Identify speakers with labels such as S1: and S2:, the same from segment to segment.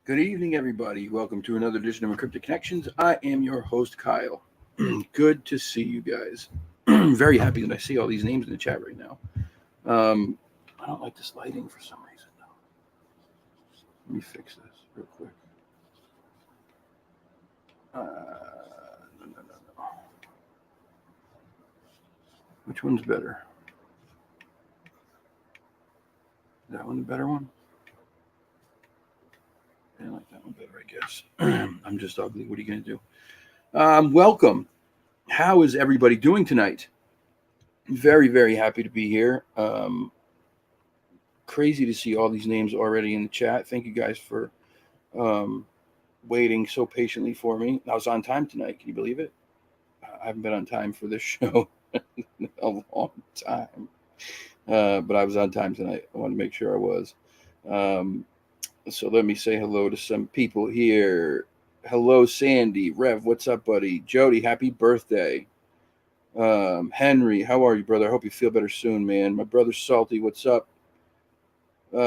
S1: Good evening, everybody. Welcome to another edition of Encrypted Connections. I am your host, Kyle. Good to see you guys. Very happy that I see all these names in the chat right now. I don't like this lighting for some reason, though. Let me fix this real quick. No. Which one's better? Is that one the better one? I like that one better, I guess. I'm just ugly. What are you going to do? Welcome. How is everybody doing tonight? Very, very happy to be here. Crazy to see all these names already in the chat. Thank you guys for waiting so patiently for me. I was on time tonight. Can you believe it? I haven't been on time for this show in a long time. But I was on time tonight. I wanted to make sure I was. So let me say hello to some people here. Hello, Sandy. Rev, what's up, buddy? Jody, happy birthday. Henry, how are you, brother? I hope you feel better soon, man. My brother Salty, what's up? Who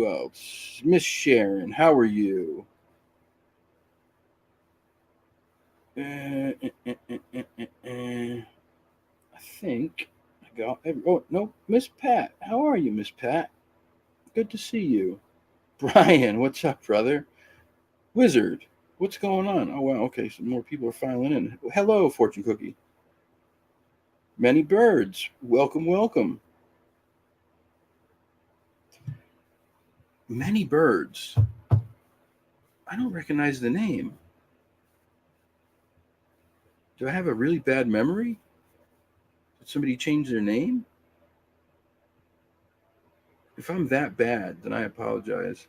S1: else? Miss Sharon, how are you? I think I got. Oh no, Miss Pat, how are you, Miss Pat? Good to see you. Brian, what's up, brother? Wizard, what's going on? Oh, wow. Okay, so more people are filing in. Hello, Fortune Cookie. Many birds. Welcome, welcome. Many birds. I don't recognize the name. Do I have a really bad memory? Did somebody change their name? If I'm that bad, then I apologize.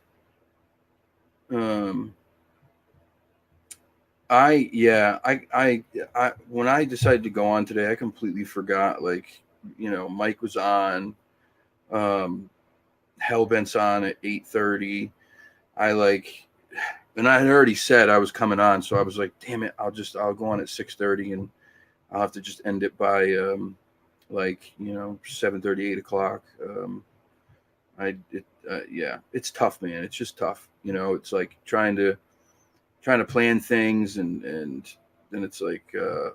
S1: I when I decided to go on today, I completely forgot. Like, Mike was on, Hellbent's on at 8:30. And I had already said I was coming on, so I was like, damn it, I'll go on at 6:30, and I'll have to just end it by 7:30, 8 o'clock. It's tough, man. It's just tough. It's like trying to plan things, and then it's like, oh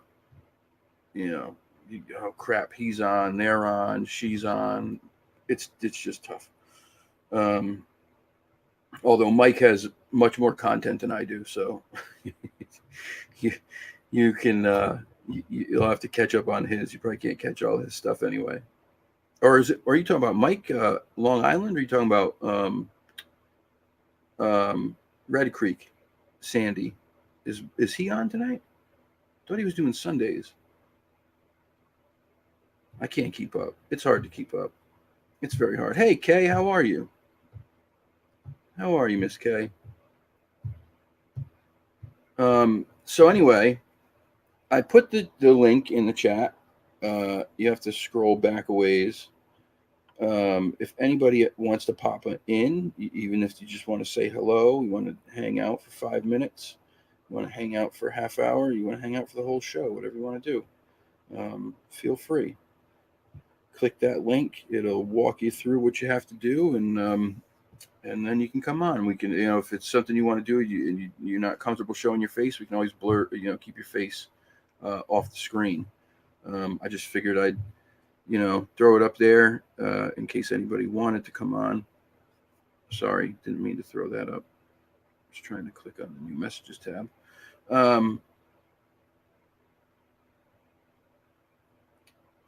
S1: crap, he's on, they're on, she's on. It's just tough. Although Mike has much more content than I do, so you can you'll have to catch up on his. You probably can't catch all his stuff anyway. Or are you talking about Mike Long Island? Or are you talking about Red Creek Sandy? Is he on tonight? I thought he was doing Sundays. I can't keep up. It's hard to keep up. It's very hard. Hey, Kay, how are you? How are you, Miss Kay? So anyway, I put the link in the chat. You have to scroll back a ways. If anybody wants to pop in, even if you just want to say hello, you want to hang out for 5 minutes, you want to hang out for a half hour, you want to hang out for the whole show, whatever you want to do, feel free. Click that link. It'll walk you through what you have to do, and then you can come on. We can, if it's something you want to do, and you're not comfortable showing your face, we can always blur, keep your face off the screen. I just figured I'd throw it up there in case anybody wanted to come on. Sorry, didn't mean to throw that up. Just trying to click on the new messages tab.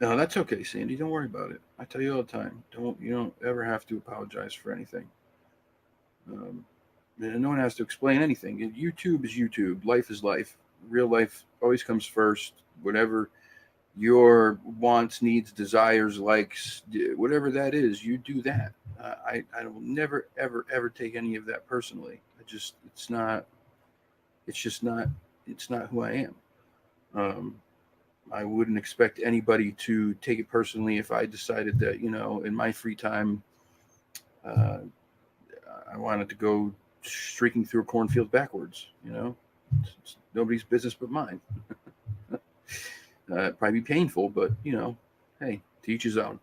S1: No, that's okay, Sandy. Don't worry about it. I tell you all the time. You don't ever have to apologize for anything. No one has to explain anything. YouTube is YouTube. Life is life. Real life always comes first. Whatever your wants, needs, desires, likes, whatever that is, you do that. I will never, ever, ever take any of that personally. It's not who I am. I wouldn't expect anybody to take it personally if I decided that, in my free time, I wanted to go streaking through a cornfield backwards. It's nobody's business but mine. Probably be painful, but hey, to each his own.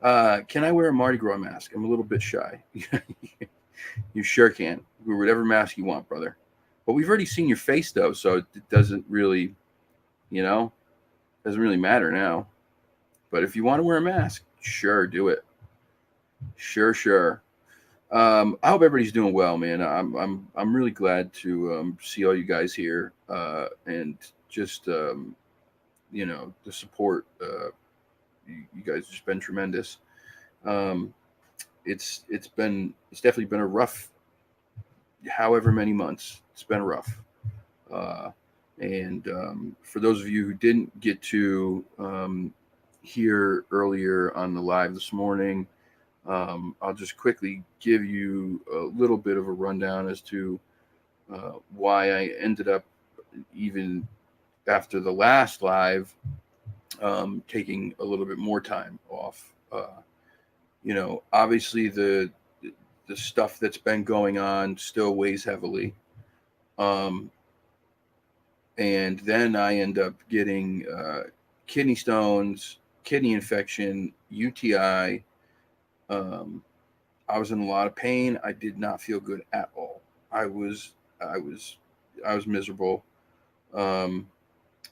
S1: Can I wear a Mardi Gras mask? I'm a little bit shy. You sure can. Wear whatever mask you want, brother. But we've already seen your face though, so it doesn't really, doesn't really matter now. But if you want to wear a mask, sure, do it. Sure. I hope everybody's doing well, man. I'm really glad to see all you guys here and just the support. You guys have just been tremendous. It's definitely been a rough, however many months. It's been rough. And for those of you who didn't get to hear earlier on the live this morning, I'll just quickly give you a little bit of a rundown as to why I ended up, even after the last live, taking a little bit more time off. Obviously the stuff that's been going on still weighs heavily. And then I end up getting kidney stones, kidney infection, UTI. I was in a lot of pain. I did not feel good at all. I was miserable.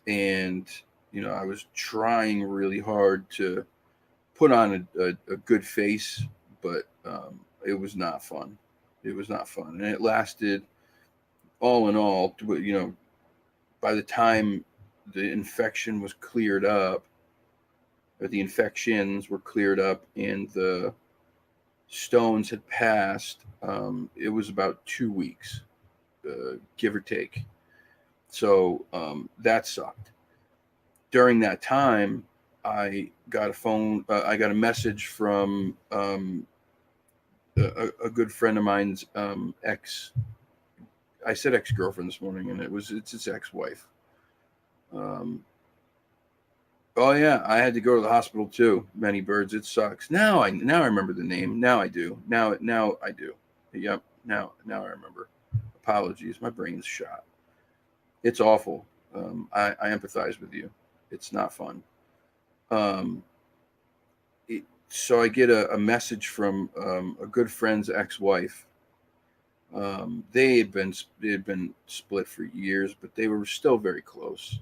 S1: And I was trying really hard to put on a good face, but it was not fun. It was not fun. And it lasted, all in all, by the time the infection was cleared up, or the infections were cleared up and the stones had passed, it was about 2 weeks, give or take. So that sucked. During that time, I got a message from a good friend of mine's ex. I said ex-girlfriend this morning, and it's his ex-wife. Oh yeah, I had to go to the hospital too. Many birds. It sucks. Now I remember the name. Now I do. Now I do. Yep. Now I remember. Apologies, my brain's shot. It's awful. I empathize with you. It's not fun. So I get a message from a good friend's ex-wife. They had been split for years, but they were still very close.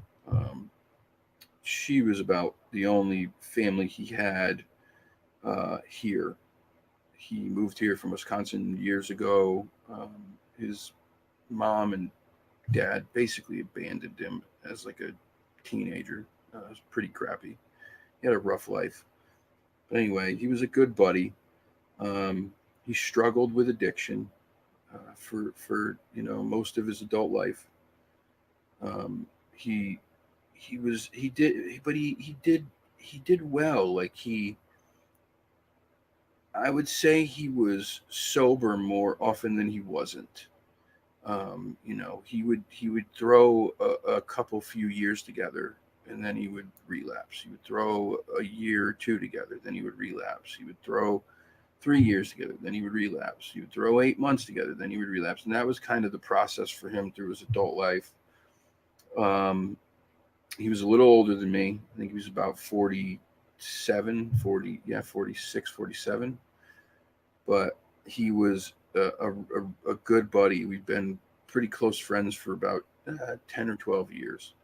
S1: She was about the only family he had here. He moved here from Wisconsin years ago. His mom and dad basically abandoned him as like a teenager. It was pretty crappy. He had a rough life. But anyway, he was a good buddy. He struggled with addiction for most of his adult life. He did well. Like I would say he was sober more often than he wasn't. He would throw a few years together, and then he would relapse. He would throw a year or two together, then he would relapse. He would throw 3 years together, then he would relapse. He would throw 8 months together, then he would relapse. And that was kind of the process for him through his adult life. He was a little older than me. I think he was about 46, 47. But he was a good buddy. We've been pretty close friends for about 10 or 12 years.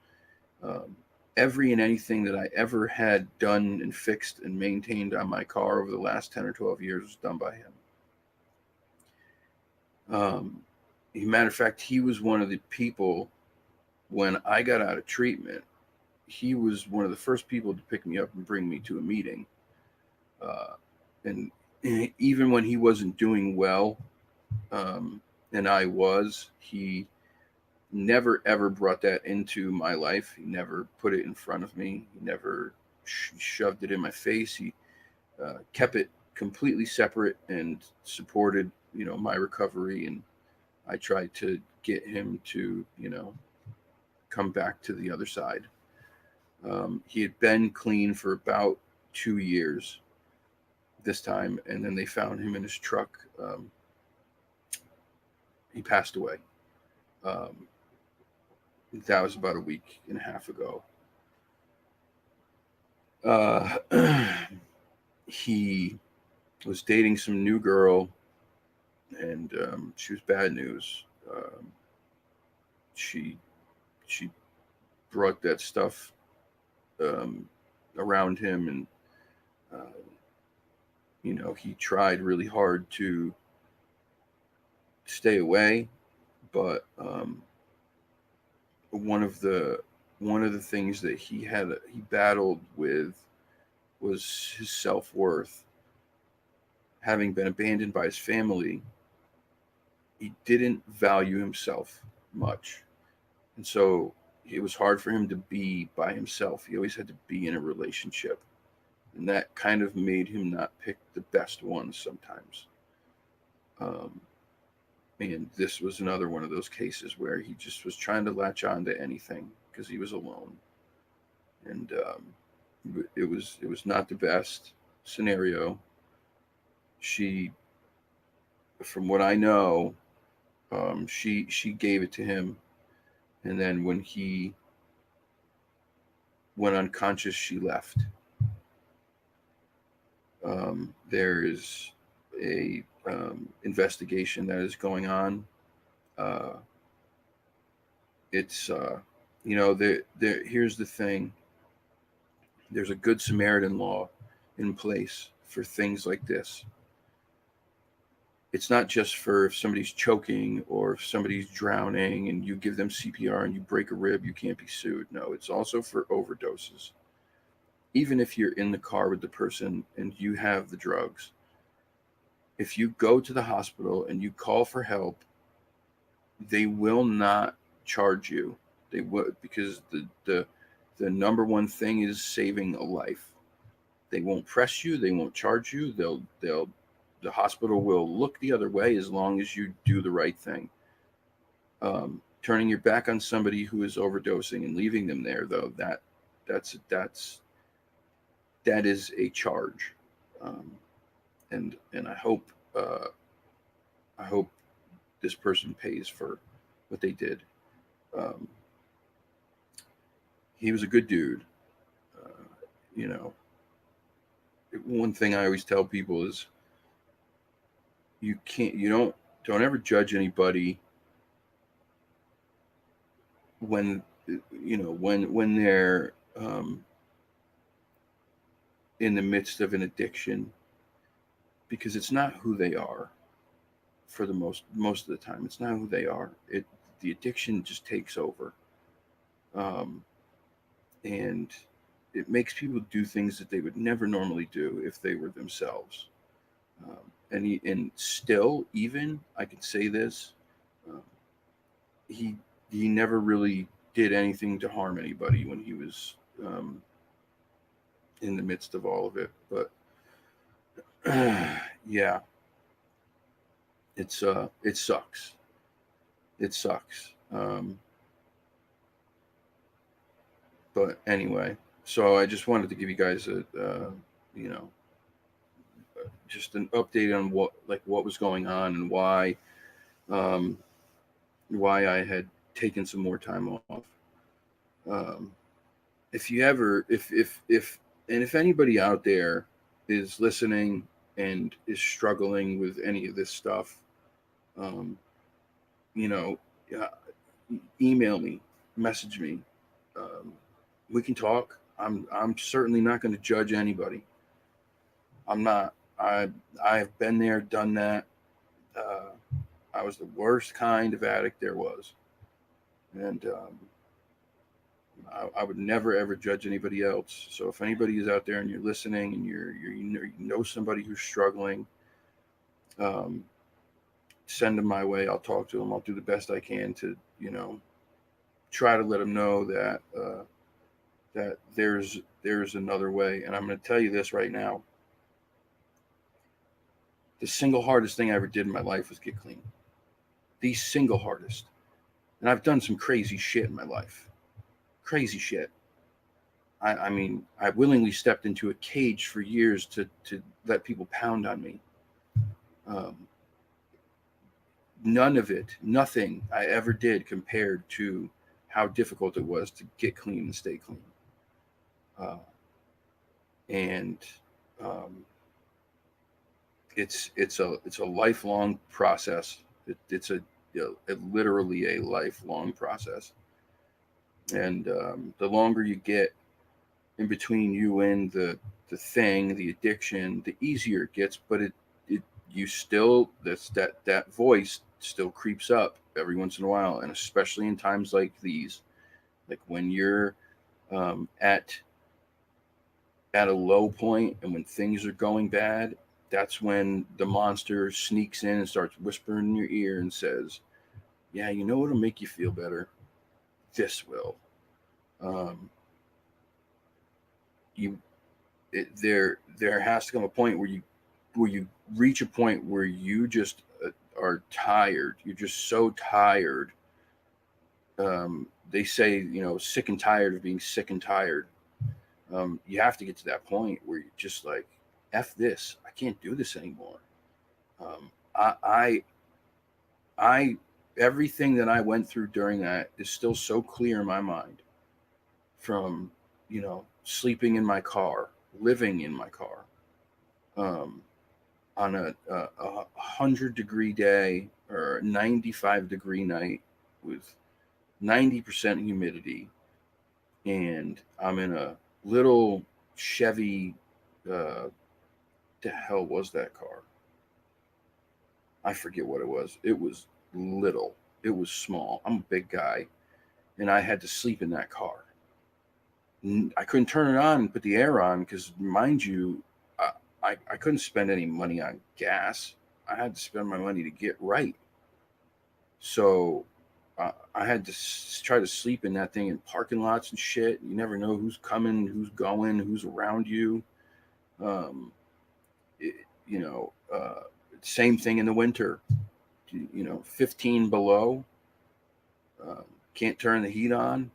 S1: every and anything that I ever had done and fixed and maintained on my car over the last 10 or 12 years was done by him. As a matter of fact, he was one of the people when I got out of treatment. He was one of the first people to pick me up and bring me to a meeting. And even when he wasn't doing well, and I was, he never ever brought that into my life. He never put it in front of me. He never shoved it in my face. He kept it completely separate and supported, my recovery. And I tried to get him to, come back to the other side. He had been clean for about 2 years this time, and then they found him in his truck. He passed away. That was about a week and a half ago. He was dating some new girl, and she was bad news. She brought that stuff around him, and he tried really hard to stay away, but one of the things that he battled with was his self-worth. Having been abandoned by his family, he didn't value himself much, and so it was hard for him to be by himself. He always had to be in a relationship, and that kind of made him not pick the best ones sometimes. And this was another one of those cases where he just was trying to latch on to anything because he was alone, and it was not the best scenario. She, from what I know, she gave it to him, and then when he went unconscious, she left. There is a investigation that is going on. It's here's the thing. There's a Good Samaritan law in place for things like this. It's not just for if somebody's choking or if somebody's drowning and you give them CPR and you break a rib, you can't be sued. No, it's also for overdoses. Even if you're in the car with the person and you have the drugs, if you go to the hospital and you call for help, they will not charge you. They would, because the number one thing is saving a life. They won't press you. They won't charge you. The hospital will look the other way as long as you do the right thing. Turning your back on somebody who is overdosing and leaving them there, though, that is a charge. And I hope this person pays for what they did. He was a good dude. One thing I always tell people is don't ever judge anybody when they're in the midst of an addiction, because it's not who they are. For the most of the time, it's not who they are. The addiction just takes over, and it makes people do things that they would never normally do if they were themselves. And still, even I can say this, he never really did anything to harm anybody when he was in the midst of all of it. But yeah, it sucks. It sucks. But anyway, so I just wanted to give you guys just an update on what was going on and why I had taken some more time off. If anybody out there is listening and is struggling with any of this stuff, email me, message me. we can talk. I'm certainly not going to judge anybody. I'm not. I've been there, done that. Uh, I was the worst kind of addict there was, and I would never ever judge anybody else. So if anybody is out there and you're listening and you know somebody who's struggling, um, send them my way. I'll talk to them. I'll do the best I can to try to let them know that that there's another way. And I'm going to tell you this right now: the single hardest thing I ever did in my life was get clean. The single hardest. And I've done some crazy shit in my life. Crazy shit. I mean, I willingly stepped into a cage for years to let people pound on me. Um, None of it, nothing I ever did compared to how difficult it was to get clean and stay clean. Uh, and um, it's a lifelong process. It's literally a lifelong process. And the longer you get in between you and the thing, the addiction, the easier it gets. But it you still that voice still creeps up every once in a while, and especially in times like these, like when you're um, at at a low point and when things are going bad. That's when the monster sneaks in and starts whispering in your ear and says, "Yeah, you know what'll make you feel better? This will." Um, you there has to come a point where you reach a point where you just are tired. You're just so tired. They say, sick and tired of being sick and tired. You have to get to that point where you're just like, "F this. I can't do this anymore." Um, I, I, I, everything that I went through during that is still so clear in my mind. From, sleeping in my car, living in my car, um, on a 100-degree day or a 95-degree night with 90% humidity, and I'm in a little Chevy. The hell was that car? I forget what it was. It was little. It was small. I'm a big guy, and I had to sleep in that car. I couldn't turn it on and put the air on because, mind you, I couldn't spend any money on gas. I had to spend my money to get right. So I had to try to sleep in that thing in parking lots and shit. You never know who's coming, who's going, who's around you. Um, it, you know, same thing in the winter. 15 below. Um, can't turn the heat on.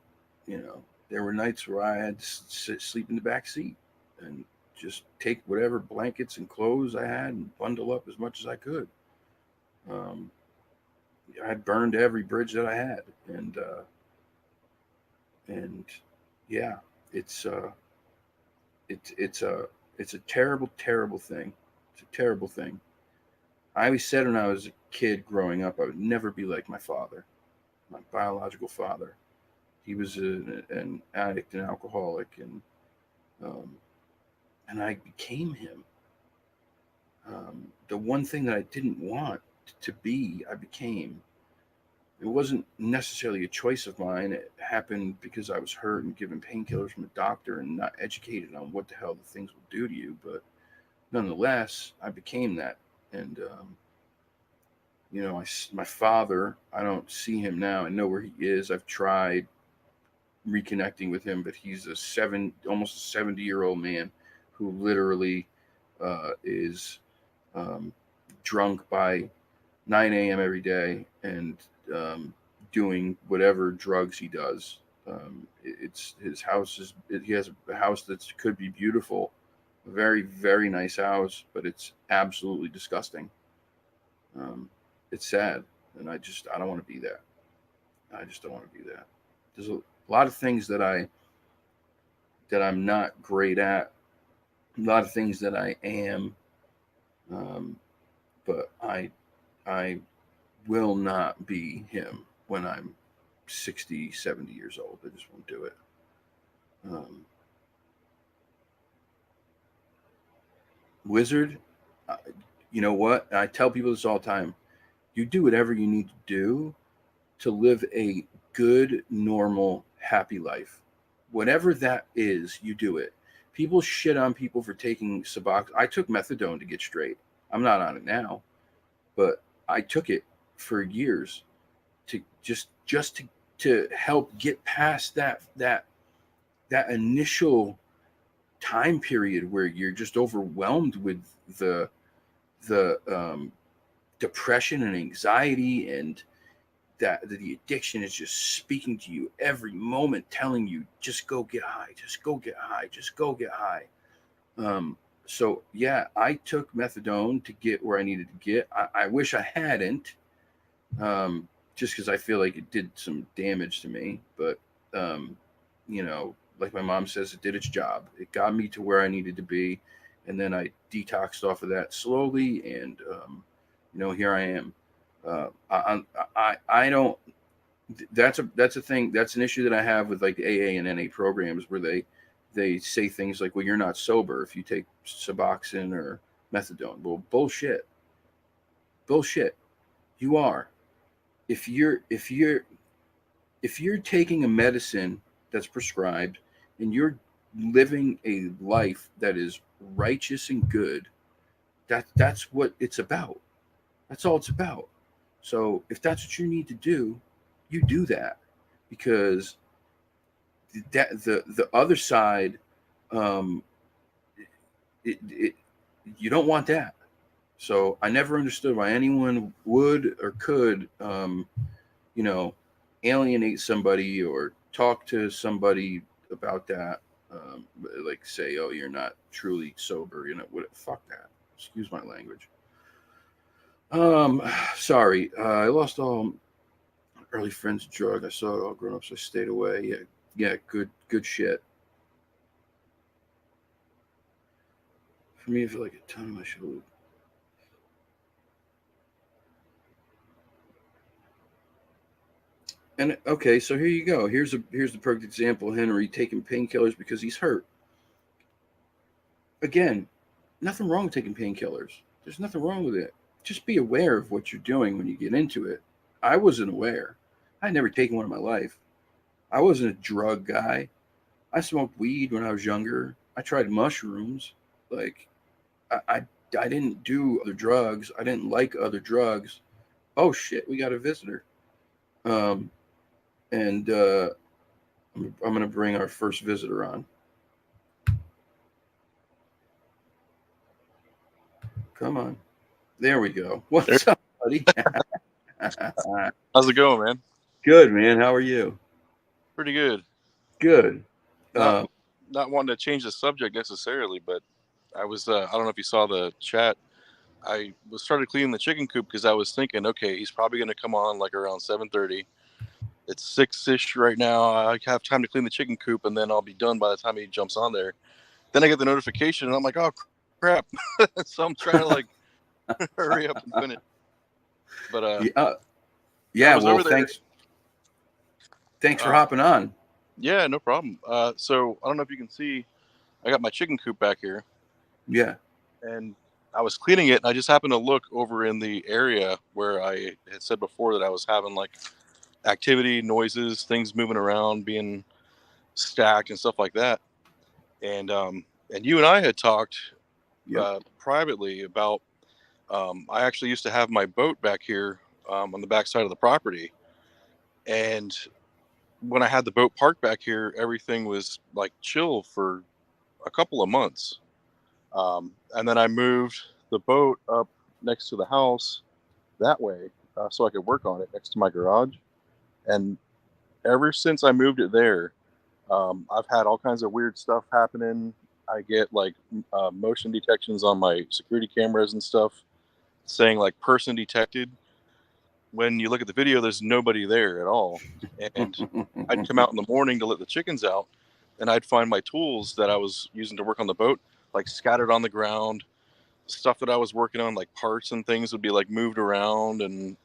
S1: There were nights where I had to sleep in the back seat and just take whatever blankets and clothes I had and bundle up as much as I could. Um, I burned every bridge that I had, and yeah, it's it's a terrible, terrible thing. It's a terrible thing. I always said when I was a kid growing up, I would never be like my father, my biological father. He was an addict and alcoholic, um, and I became him. The one thing that I didn't want to be, I became. It wasn't necessarily a choice of mine. It happened because I was hurt and given painkillers from a doctor and not educated on what the hell the things will do to you. But nonetheless, I became that. And my father, I don't see him now. I know where he is. I've tried reconnecting with him, but he's almost a 70-year-old man who literally is um, drunk by 9 a.m. every day and um, doing whatever drugs he does. It's his house he has a house that could be beautiful, a very, very nice house, but it's absolutely disgusting. Um, it's sad, and I don't want to be that. I just don't want to be that. There's a lot of things that I'm not great at. A lot of things that I am, um, but I will not be him when I'm 60, 70 years old. I just won't do it. Wizard, uh, you know what? I tell people this all the time. You do whatever you need to do to live a good, normal, happy life. Whatever that is, you do it. People shit on people for taking Suboxone. I took methadone to get straight. I'm not on it now, but I took it for years to just to help get past that initial time period where you're just overwhelmed with the the depression and anxiety, and that the addiction is just speaking to you every moment, telling you just go get high, just go get high, just go get high. So yeah, I took methadone to get where I needed to get. I wish I hadn't, just because I feel like it did some damage to me. But um, like my mom says, it did its job. It got me to where I needed to be, and then I detoxed off of that slowly, and here I am. I don't. That's a thing. That's an issue that I have with like the AA and NA programs where they say things like, "Well, you're not sober if you take Suboxone or methadone." Well, bullshit, bullshit. You are. If you're taking a medicine that's prescribed and you're living a life that is righteous and good, that's what it's about. That's all it's about. So if that's what you need to do, you do that, because the other side, um, it you don't want that. So I never understood why anyone would or could, you know, alienate somebody or talk to somebody about that. Like say, oh, you're not truly sober. What? Fuck that. Excuse my language. Um, Sorry, I lost all early friends to drug. I saw it all grown up, so I stayed away. Yeah, yeah, good shit. For me, I feel like a ton of my shoulder. And okay, so here you go. Here's the perfect example. Henry taking painkillers because he's hurt. Again, nothing wrong with taking painkillers. There's nothing wrong with it. Just be aware of what you're doing when you get into it. I wasn't aware. I'd never taken one in my life. I wasn't a drug guy. I smoked weed when I was younger. I tried mushrooms. Like I, I, I didn't do other drugs. I didn't like other drugs. Oh shit, we got a visitor. Um, and I'm gonna bring our first visitor on. Come on. There we go.
S2: There-
S1: What's up, buddy?
S2: How's it going, man?
S1: Good, man. How are you?
S2: Pretty good.
S1: Good.
S2: Not
S1: Um,
S2: not wanting to change the subject necessarily, but I don't know if you saw the chat. I was started cleaning the chicken coop because I was thinking, okay, he's probably going to come on like around 7:30. It's 6-ish right now. I have time to clean the chicken coop, and then I'll be done by the time he jumps on there. Then I get the notification, and I'm like, oh crap! So I'm trying to like hurry up and finish. But
S1: yeah,
S2: I
S1: yeah.
S2: was
S1: Well,
S2: over there.
S1: thanks for
S2: Uh,
S1: hopping on.
S2: yeah, no problem. So I don't know if you can see, I got my chicken coop back here,
S1: Yeah.
S2: and I was cleaning it, and I just happened to look over in the area where I had said before that I was having like activity, noises, things moving around, being stacked, and stuff like that. And you and I had talked
S1: Yep.
S2: privately about. I actually used to have my boat back here on the back side of the property, and when I had the boat parked back here, everything was like chill for a couple of months. And then I moved the boat up next to the house that way so I could work on it next to my garage. And ever since I moved it there, I've had all kinds of weird stuff happening. I get like motion detections on my security cameras and stuff saying like person detected. When you look at the video, there's nobody there at all. And I'd come out in the morning to let the chickens out, and I'd find my tools that I was using to work on the boat like scattered on the ground. Stuff that I was working on, like parts and things, would be like moved around, and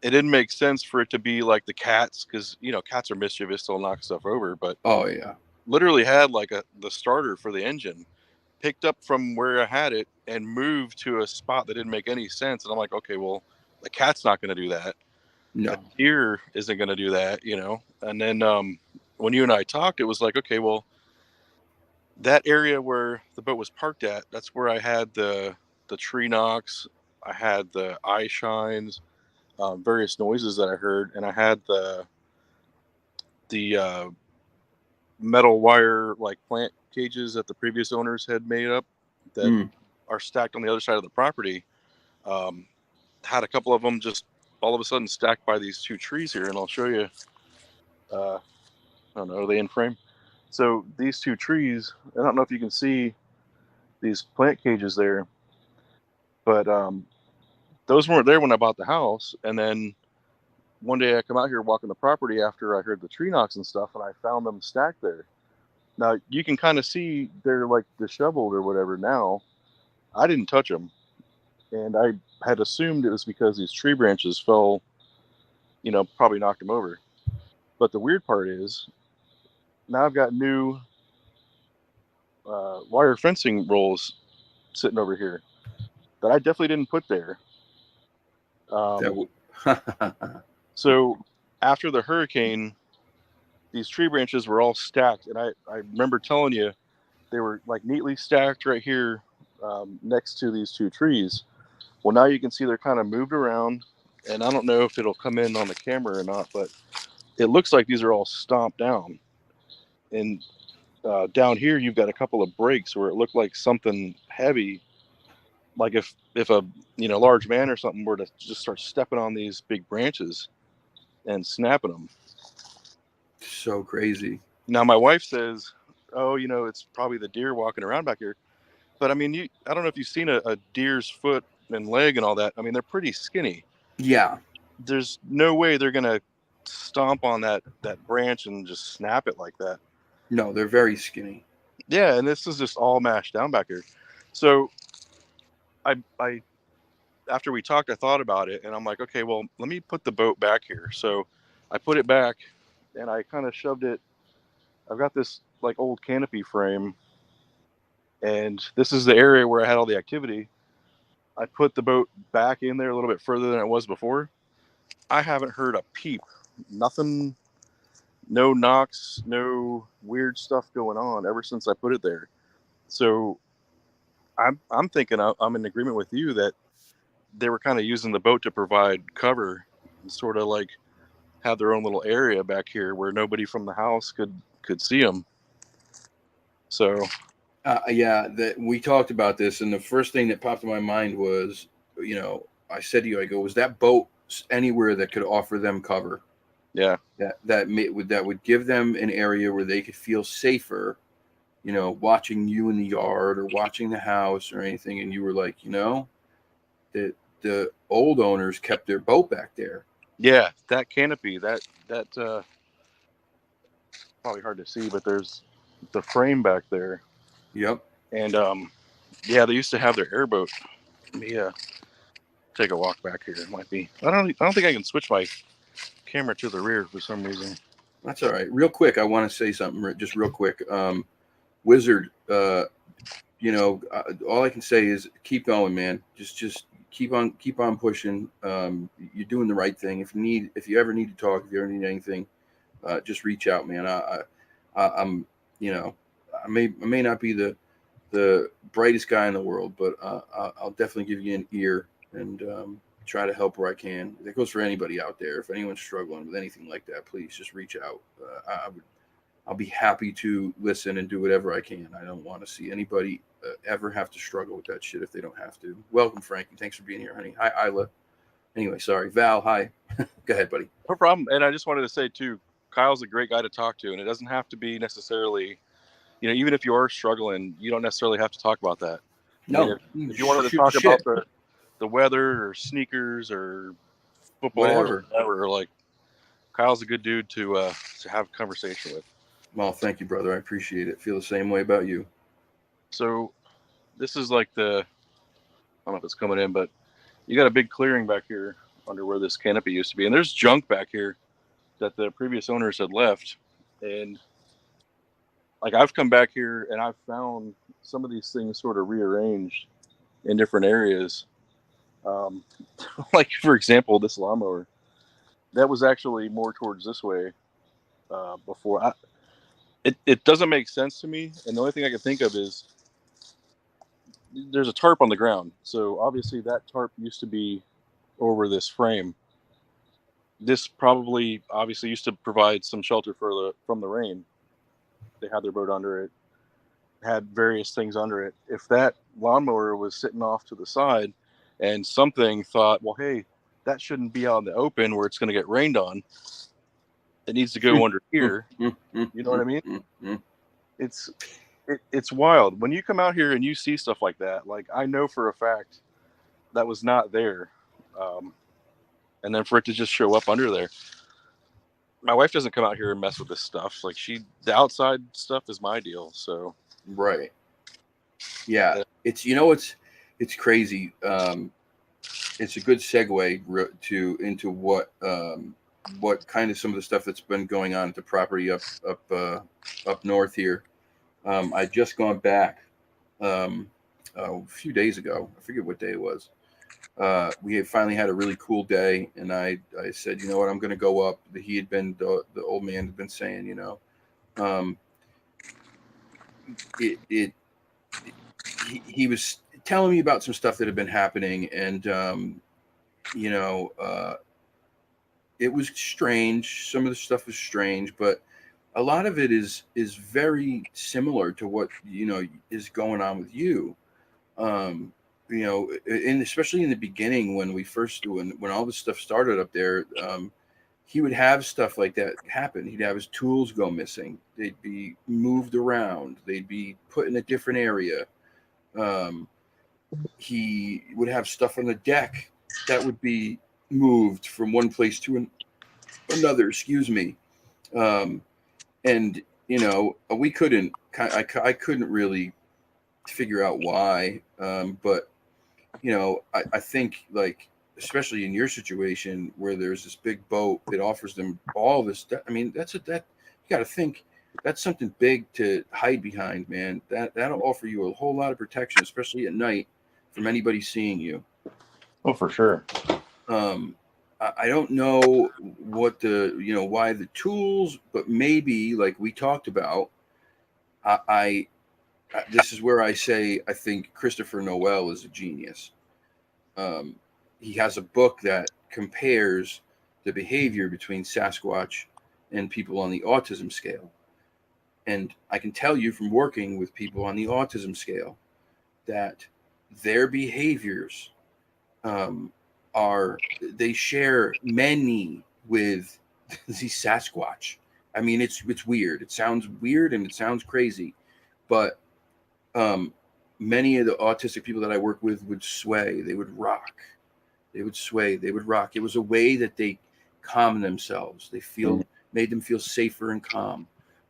S2: it didn't make sense for it to be like the cats, because cats are mischievous, they'll knock stuff over. But
S1: Oh yeah.
S2: literally had like the starter for the engine picked up from where I had it and moved to a spot that didn't make any sense. And I'm like, okay, well, the cat's not going to do that. A
S1: No.
S2: deer isn't going to do that, you know? And then when you and I talked, it was like, okay, well, that area where the boat was parked at, that's where I had the tree knocks, I had the eye shines, various noises that I heard, and I had the metal wire like plant cages that the previous owners had made up that
S1: Mm.
S2: are stacked on the other side of the property. Um, had a couple of them just all of a sudden stacked by these two trees here, and I'll show you. I don't know, are they in frame? So these two trees, I don't know if you can see these plant cages there, but those weren't there when I bought the house. And then one day I come out here walking the property after I heard the tree knocks and stuff, and I found them stacked there. Now you can kind of see they're like disheveled or whatever now. I didn't touch them, and I had assumed it was because these tree branches fell, you know, probably knocked them over. But the weird part is now I've got new wire fencing rolls sitting over here that I definitely didn't put there.
S1: That
S2: Um,
S1: would.
S2: so after the hurricane, these tree branches were all stacked, and I remember telling you they were like neatly stacked right here next to these two trees. Well, now you can see they're kind of moved around, and I don't know if it'll come in on the camera or not, but it looks like these are all stomped down. And down here, you've got a couple of breaks where it looked like something heavy, like if a large man or something were to just start stepping on these big branches and snapping them.
S1: So crazy.
S2: Now my wife says, "Oh, it's probably the deer walking around back here." But I mean, I don't know if you've seen a deer's foot and leg and all that. I mean, they're pretty skinny.
S1: Yeah.
S2: There's no way they're gonna stomp on that branch and just snap it like that.
S1: No, they're very skinny.
S2: Yeah, and this is just all mashed down back here. So I after we talked, I thought about it, and I'm like, okay, well, let me put the boat back here. So I put it back, and I kind of shoved it. I've got this like old canopy frame, and this is the area where I had all the activity. I put the boat back in there a little bit further than it was before. I haven't heard a peep. Nothing, no knocks, no weird stuff going on ever since I put it there. So I'm thinking I'm in agreement with you that they were kind of using the boat to provide cover and sort of like have their own little area back here where nobody from the house could see them. So
S1: Yeah, that we talked about this, and the first thing that popped in my mind was, I said to you, I go, was that boat anywhere that could offer them cover?
S2: yeah,
S1: That would give them an area where they could feel safer, watching you in the yard or watching the house or anything. And you were like, that the old owners kept their boat back there.
S2: yeah, that canopy, that probably hard to see, but there's the frame back there,
S1: Yep.
S2: and yeah, they used to have their airboat. Let me take a walk back here. It might be. I don't think I can switch my camera to the rear for some reason.
S1: That's all right. Real quick, I want to say something. Just real quick, Wizard. All I can say is keep going, man. Just keep on pushing. You're doing the right thing. If you ever need to talk, if you ever need anything, just reach out, man. I'm, I may not be the brightest guy in the world, but I'll definitely give you an ear and try to help where I can. That goes for anybody out there. If anyone's struggling with anything like that, please just reach out. I'll be happy to listen and do whatever I can. I don't want to see anybody ever have to struggle with that shit if they don't have to. Welcome, Frankie. Thanks for being here, honey. Hi, Isla. Anyway, sorry. Val, hi. Go ahead, buddy.
S2: No problem. And I just wanted to say too, Kyle's a great guy to talk to, and it doesn't have to be necessarily, even if you are struggling, you don't necessarily have to talk about that.
S1: No,
S2: I mean, if you wanted to
S1: shoot
S2: talk
S1: the
S2: about
S1: shit.
S2: the weather or sneakers or football
S1: Whatever.
S2: or whatever, like Kyle's a good dude to have a conversation with.
S1: Well, thank you, brother. I appreciate it. Feel the same way about you.
S2: So this is like I don't know if it's coming in, but you got a big clearing back here under where this canopy used to be, and there's junk back here that the previous owners had left, and like I've come back here and I've found some of these things sort of rearranged in different areas. Um, like for example, this lawnmower that was actually more towards this way before. It doesn't make sense to me, and the only thing I can think of is there's a tarp on the ground, so obviously that tarp used to be over this frame. This probably obviously used to provide some shelter for the from the rain. They had their boat under it, had various things under it. If that lawnmower was sitting off to the side and something thought, well, hey, that shouldn't be out in the open where it's going to get rained on, it needs to go under here. You know what I mean? It's it's wild when you come out here and you see stuff like that. Like I know for a fact that was not there, and then for it to just show up under there. My wife doesn't come out here and mess with this stuff. Like the outside stuff is my deal. So
S1: Right. Yeah. It's it's crazy. It's a good segue to into what kind of some of the stuff that's been going on at the property up north here. I just gone back a few days ago. I forget what day it was. We had finally had a really cool day, and I said, you know what, I'm going to go up. He had been the old man had been saying, um, he was telling me about some stuff that had been happening, and you know, it was strange. Some of the stuff was strange, but a lot of it is very similar to what is going on with you. Um, and especially in the beginning when when all this stuff started up there, he would have stuff like that happen. He'd have his tools go missing. They'd be moved around. They'd be put in a different area. Um, he would have stuff on the deck that would be moved from one place to another. Excuse me. Um, and we couldn't. I couldn't really figure out why. But I think, like, especially in your situation where there's this big boat that offers them all this. I mean, that you got to think that's something big to hide behind, man. That'll offer you a whole lot of protection, especially at night, from anybody seeing you.
S3: Oh, for sure.
S1: I don't know what why the tools, but maybe, like we talked about, I this is where I say I think Christopher Noel is a genius. Um, he has a book that compares the behavior between Sasquatch and people on the autism scale. And I can tell you from working with people on the autism scale that their behaviors they share many with the Sasquatch. I mean, it's weird. It sounds weird and it sounds crazy, but many of the autistic people that I work with would sway. They would rock. They would sway. They would rock. It was a way that they calm themselves. They made them feel safer and calm.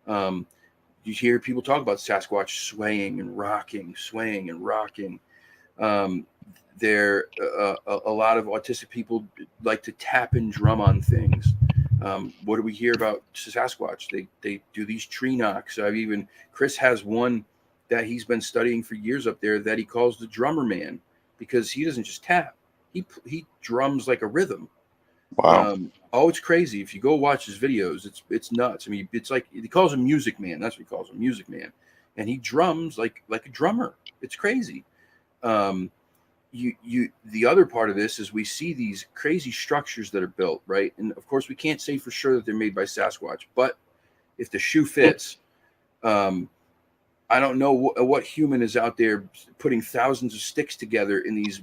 S1: You hear people talk about Sasquatch swaying and rocking, swaying and rocking. A lot of autistic people like to tap and drum on things. What do we hear about Sasquatch? They do these tree knocks. Chris has one that he's been studying for years up there that he calls the drummer man, because he doesn't just tap. He drums like a rhythm.
S3: Wow.
S1: It's crazy. If you go watch his videos, it's nuts. I mean, it's like he calls him Music Man. That's what he calls him, Music Man, and he drums like a drummer. It's crazy. The other part of this is we see these crazy structures that are built, right? And of course, we can't say for sure that they're made by Sasquatch, but if the shoe fits, I don't know what human is out there putting thousands of sticks together in these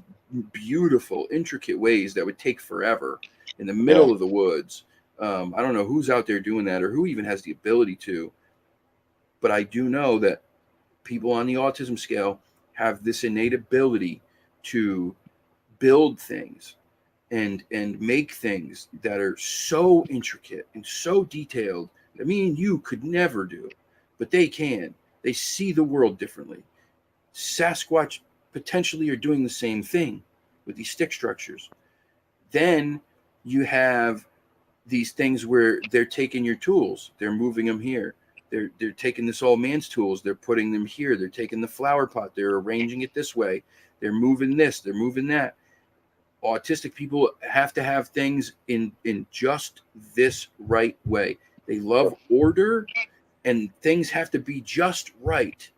S1: beautiful, intricate ways that would take forever in the middle of the woods. I don't know who's out there doing that or who even has the ability to, but I do know that people on the autism scale have this innate ability to build things and make things that are so intricate and so detailed that me and you could never do, but they can. They see the world differently. Sasquatch potentially are doing the same thing with these stick structures. Then you have these things where they're taking your tools, they're moving them here, they're taking this old man's tools, they're putting them here, they're taking the flower pot, they're arranging it this way, they're moving this, they're moving that. Autistic people have to have things in just this right way. They love order, and things have to be just right.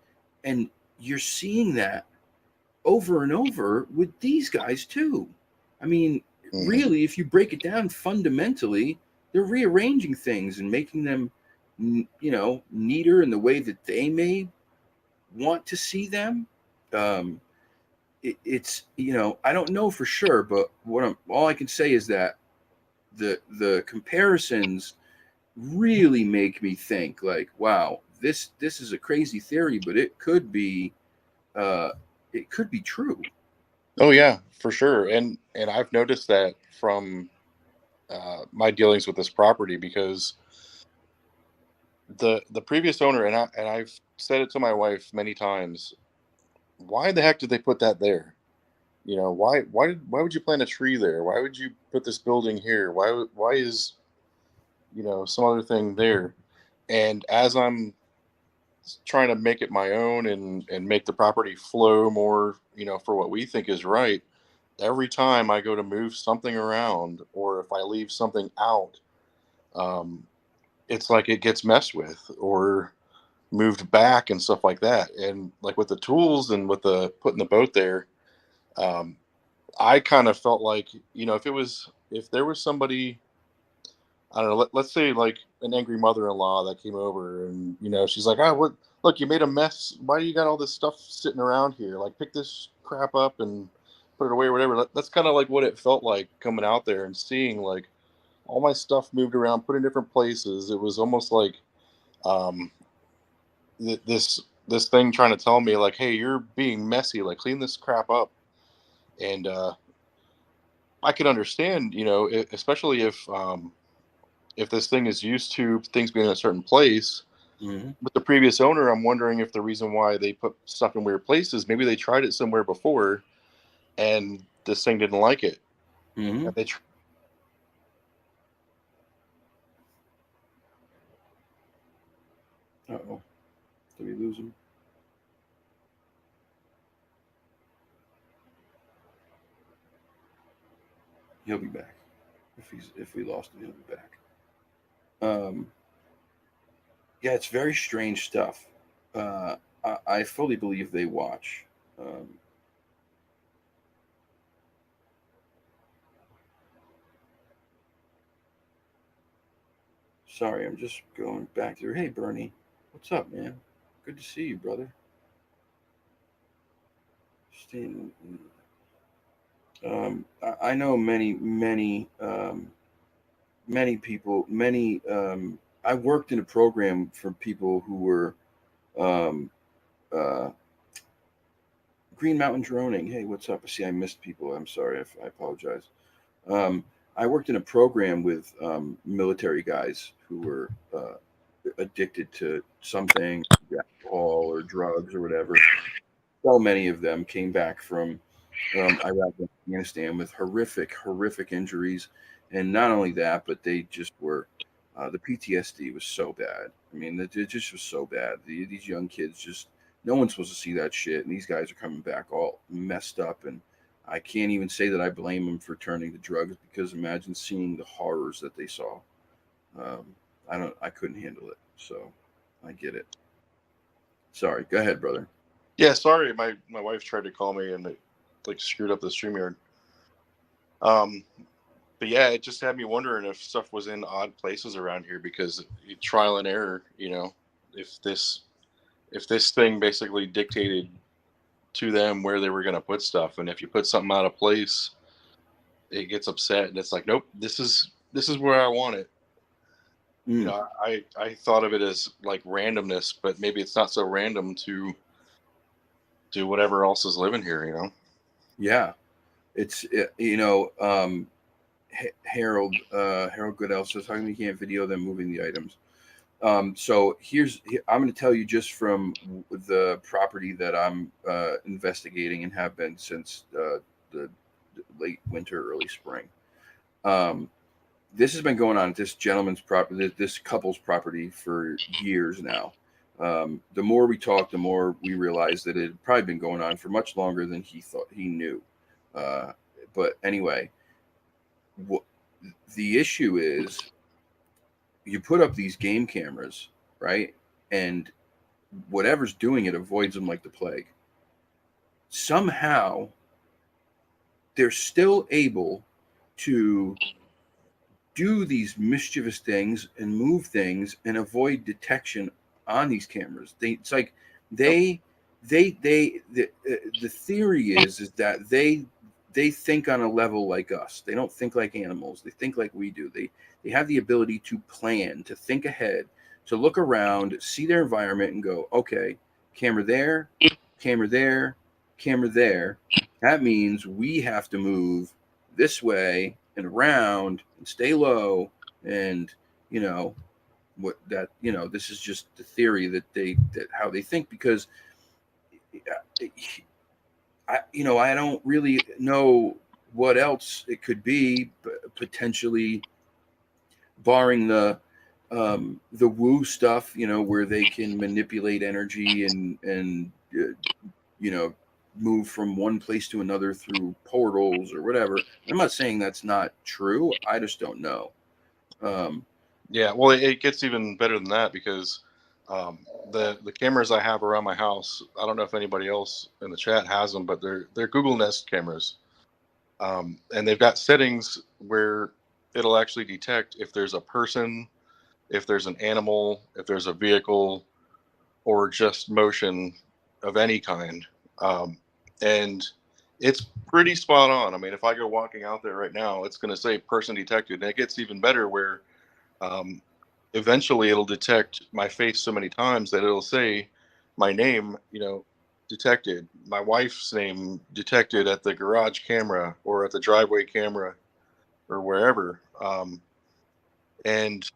S1: And you're seeing that over and over with these guys too. I mean, really, if you break it down fundamentally, they're rearranging things and making them, neater in the way that they may want to see them. It's I don't know for sure, but all I can say is that the comparisons really make me think like, wow, this is a crazy theory, but it could be true.
S2: Oh yeah, for sure. And I've noticed that from my dealings with this property, because the previous owner, and I've said it to my wife many times, why the heck did they put that there? Why would you plant a tree there? Why would you put this building here? Why is some other thing there? And as I'm trying to make it my own and make the property flow more, for what we think is right, every time I go to move something around, or if I leave something out, it's like it gets messed with or moved back and stuff like that. And like with the tools and with the putting the boat there, I kind of felt like, if there was somebody, I don't know, let's say like an angry mother-in-law that came over and, she's like, oh, what, look, you made a mess. Why do you got all this stuff sitting around here? Like, pick this crap up and put it away or whatever. That's kind of like what it felt like coming out there and seeing like all my stuff moved around, put in different places. It was almost like um, this thing trying to tell me like, hey, you're being messy, like clean this crap up. And I can understand, especially if this thing is used to things being in a certain place.
S1: Mm-hmm.
S2: With the previous owner, I'm wondering if the reason why they put stuff in weird places, maybe they tried it somewhere before and this thing didn't like it.
S1: Mm-hmm.
S2: And
S1: Uh-oh. Did we lose him? He'll be back. If we lost him, he'll be back. Yeah, it's very strange stuff. I fully believe they watch. Sorry, I'm just going back through. Hey, Bernie, what's up, man? Good to see you, brother. Staying. I know many people. I worked in a program for people who were um, uh, Green Mountain Droning. Hey, what's up? See, I missed people. I'm sorry. I apologize. I worked in a program with military guys who were addicted to something, alcohol or drugs or whatever. So many of them came back from Iraq and Afghanistan with horrific injuries. And not only that, but they just were, the PTSD was so bad. I mean, it just was so bad. These young kids just, no one's supposed to see that shit. And these guys are coming back all messed up. And I can't even say that I blame them for turning to drugs, because imagine seeing the horrors that they saw. I couldn't handle it. So I get it. Sorry. Go ahead, brother.
S2: Yeah, sorry, my wife tried to call me and it like screwed up the StreamYard. But yeah, it just had me wondering if stuff was in odd places around here, because trial and error, if this thing basically dictated to them where they were going to put stuff, and if you put something out of place, it gets upset and it's like, nope, this is where I want it. I thought of it as like randomness, but maybe it's not so random to do whatever else is living here.
S1: Yeah, it's Harold Goodell says, how come you can't video them moving the items? So I'm going to tell you just from the property that I'm investigating and have been since the late winter, early spring. this has been going on at this gentleman's property, this couple's property for years now. The more we talked, the more we realized that it had probably been going on for much longer than he thought he knew. But anyway, the issue is you put up these game cameras, right? And whatever's doing it avoids them like the plague. Somehow, they're still able to do these mischievous things and move things and avoid detection on these cameras. It's like the theory is that they think on a level like us. They don't think like animals. They think like we do. They have the ability to plan, to think ahead, to look around, see their environment and go, okay, camera there, camera there, camera there. That means we have to move this way and around and stay low. And, this is just the theory that how they think, because I don't really know what else it could be, potentially barring the woo stuff, where they can manipulate energy and move from one place to another through portals or whatever. I'm not saying that's not true. I just don't know.
S2: Yeah, well, it gets even better than that, because the cameras I have around my house, I don't know if anybody else in the chat has them, but they're Google Nest cameras, and they've got settings where it'll actually detect if there's a person, if there's an animal, if there's a vehicle, or just motion of any kind. And it's pretty spot on. I mean, if I go walking out there right now, it's going to say person detected. And it gets even better where eventually it'll detect my face so many times that it'll say my name, detected, my wife's name detected at the garage camera or at the driveway camera or wherever. And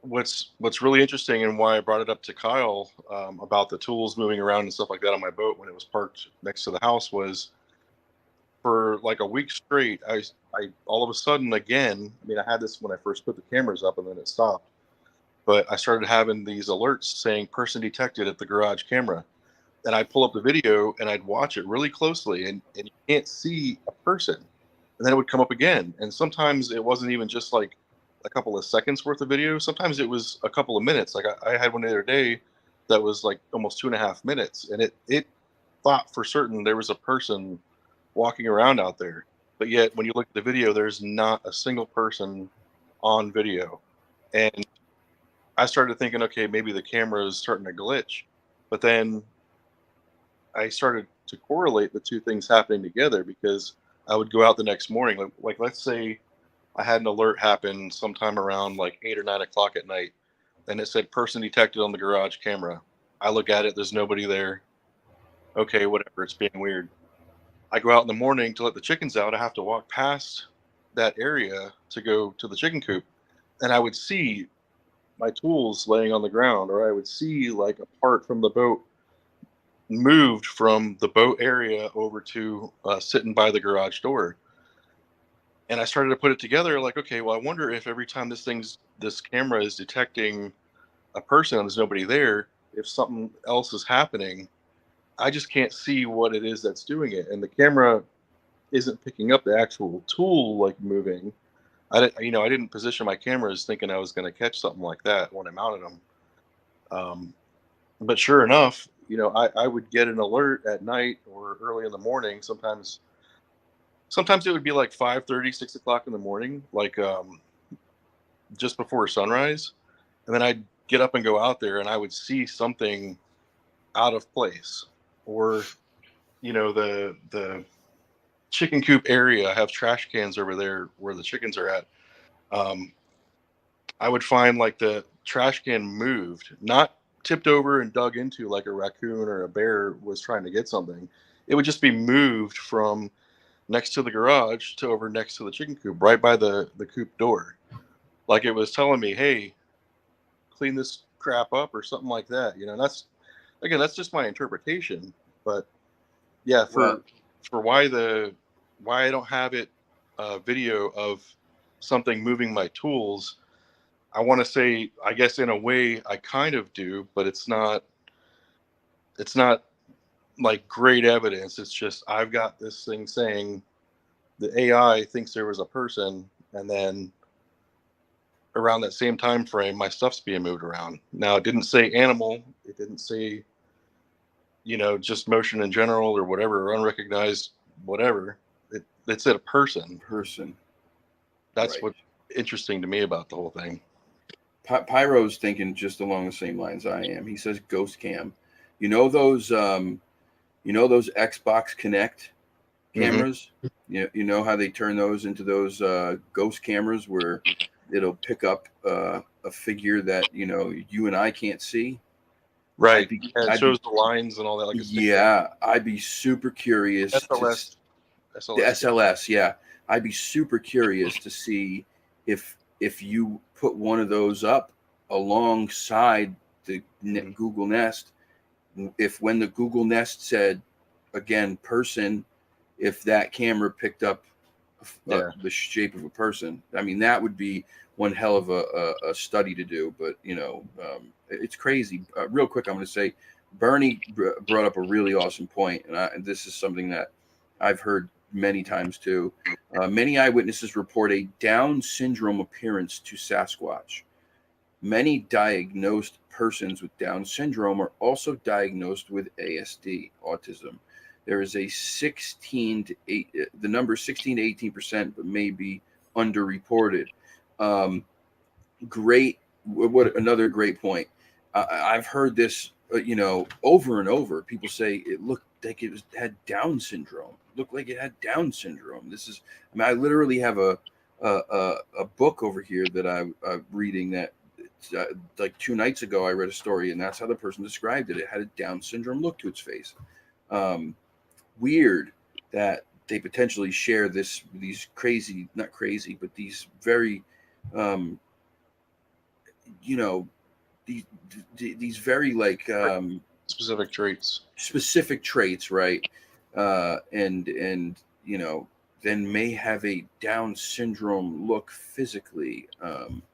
S2: what's really interesting, and why I brought it up to Kyle about the tools moving around and stuff like that on my boat when it was parked next to the house, was for like a week straight, I all of a sudden again, I mean, I had this when I first put the cameras up and then it stopped, but I started having these alerts saying person detected at the garage camera. And I'd pull up the video and I'd watch it really closely, and you can't see a person. And then it would come up again. And sometimes it wasn't even just like a couple of seconds worth of video. Sometimes it was a couple of minutes. Like I had one the other day that was like almost 2.5 minutes. And it thought for certain there was a person walking around out there. But yet when you look at the video, there's not a single person on video. And I started thinking, okay, maybe the camera is starting to glitch. But then I started to correlate the two things happening together, because I would go out the next morning. Like let's say I had an alert happen sometime around like 8 or 9 o'clock at night, and it said person detected on the garage camera. I look at it, there's nobody there. Okay, whatever, it's being weird. I go out in the morning to let the chickens out. I have to walk past that area to go to the chicken coop, and I would see my tools laying on the ground, or I would see like a part from the boat moved from the boat area over to sitting by the garage door. And I started to put it together like, okay, well, I wonder if every time this camera is detecting a person and there's nobody there, if something else is happening, I just can't see what it is that's doing it. And the camera isn't picking up the actual tool like moving. I didn't position my cameras thinking I was going to catch something like that when I mounted them. But sure enough, I would get an alert at night or early in the morning. Sometimes it would be like 5:30, 6 o'clock in the morning, like just before sunrise. And then I'd get up and go out there, and I would see something out of place. Or, the chicken coop area, I have trash cans over there where the chickens are at. I would find like the trash can moved, not tipped over and dug into like a raccoon or a bear was trying to get something. It would just be moved from next to the garage to over next to the chicken coop, right by the coop door. Like it was telling me, hey, clean this crap up or something like that. That's just my interpretation. But yeah, for why I don't have it video of something moving my tools, I want to say, I guess in a way I kind of do, but it's not like great evidence. It's just I've got this thing saying the AI thinks there was a person, and then around that same time frame, my stuff's being moved around. Now, it didn't say animal. It didn't say, just motion in general or whatever, or unrecognized whatever. It said a person.
S1: Person.
S2: That's
S1: Right.
S2: what's interesting to me about the whole thing.
S1: Pyro's thinking just along the same lines I am. He says ghost cam. You know those Xbox Connect cameras? You know how they turn those into those ghost cameras where it'll pick up a figure that you and I can't see.
S2: Right. It shows the lines and all that. Like
S1: I'd be super curious.
S2: SLS.
S1: The SLS, yeah. I'd be super curious to see if you put one of those up alongside the Google Nest, if when the Google Nest said, again, person, if that camera picked up the shape of a person. I mean, that would be one hell of a study to do. But, it's crazy. Real quick, I'm going to say Bernie brought up a really awesome point, and this is something that I've heard many times too. Many eyewitnesses report a Down syndrome appearance to Sasquatch. Many diagnosed persons with Down syndrome are also diagnosed with ASD, autism. There is a 16 to 8, the number 16 to 18%, but may be underreported. Great. What another great point. I've heard this, over and over. People say it looked like it had Down syndrome. Looked like it had Down syndrome. I literally have a book over here that I'm reading that like 2 nights ago I read a story, and that's how the person described it. It had a Down syndrome look to its face. Weird that they potentially share these crazy, not crazy, but these very, these very like
S2: specific traits,
S1: right? And then may have a Down syndrome look physically.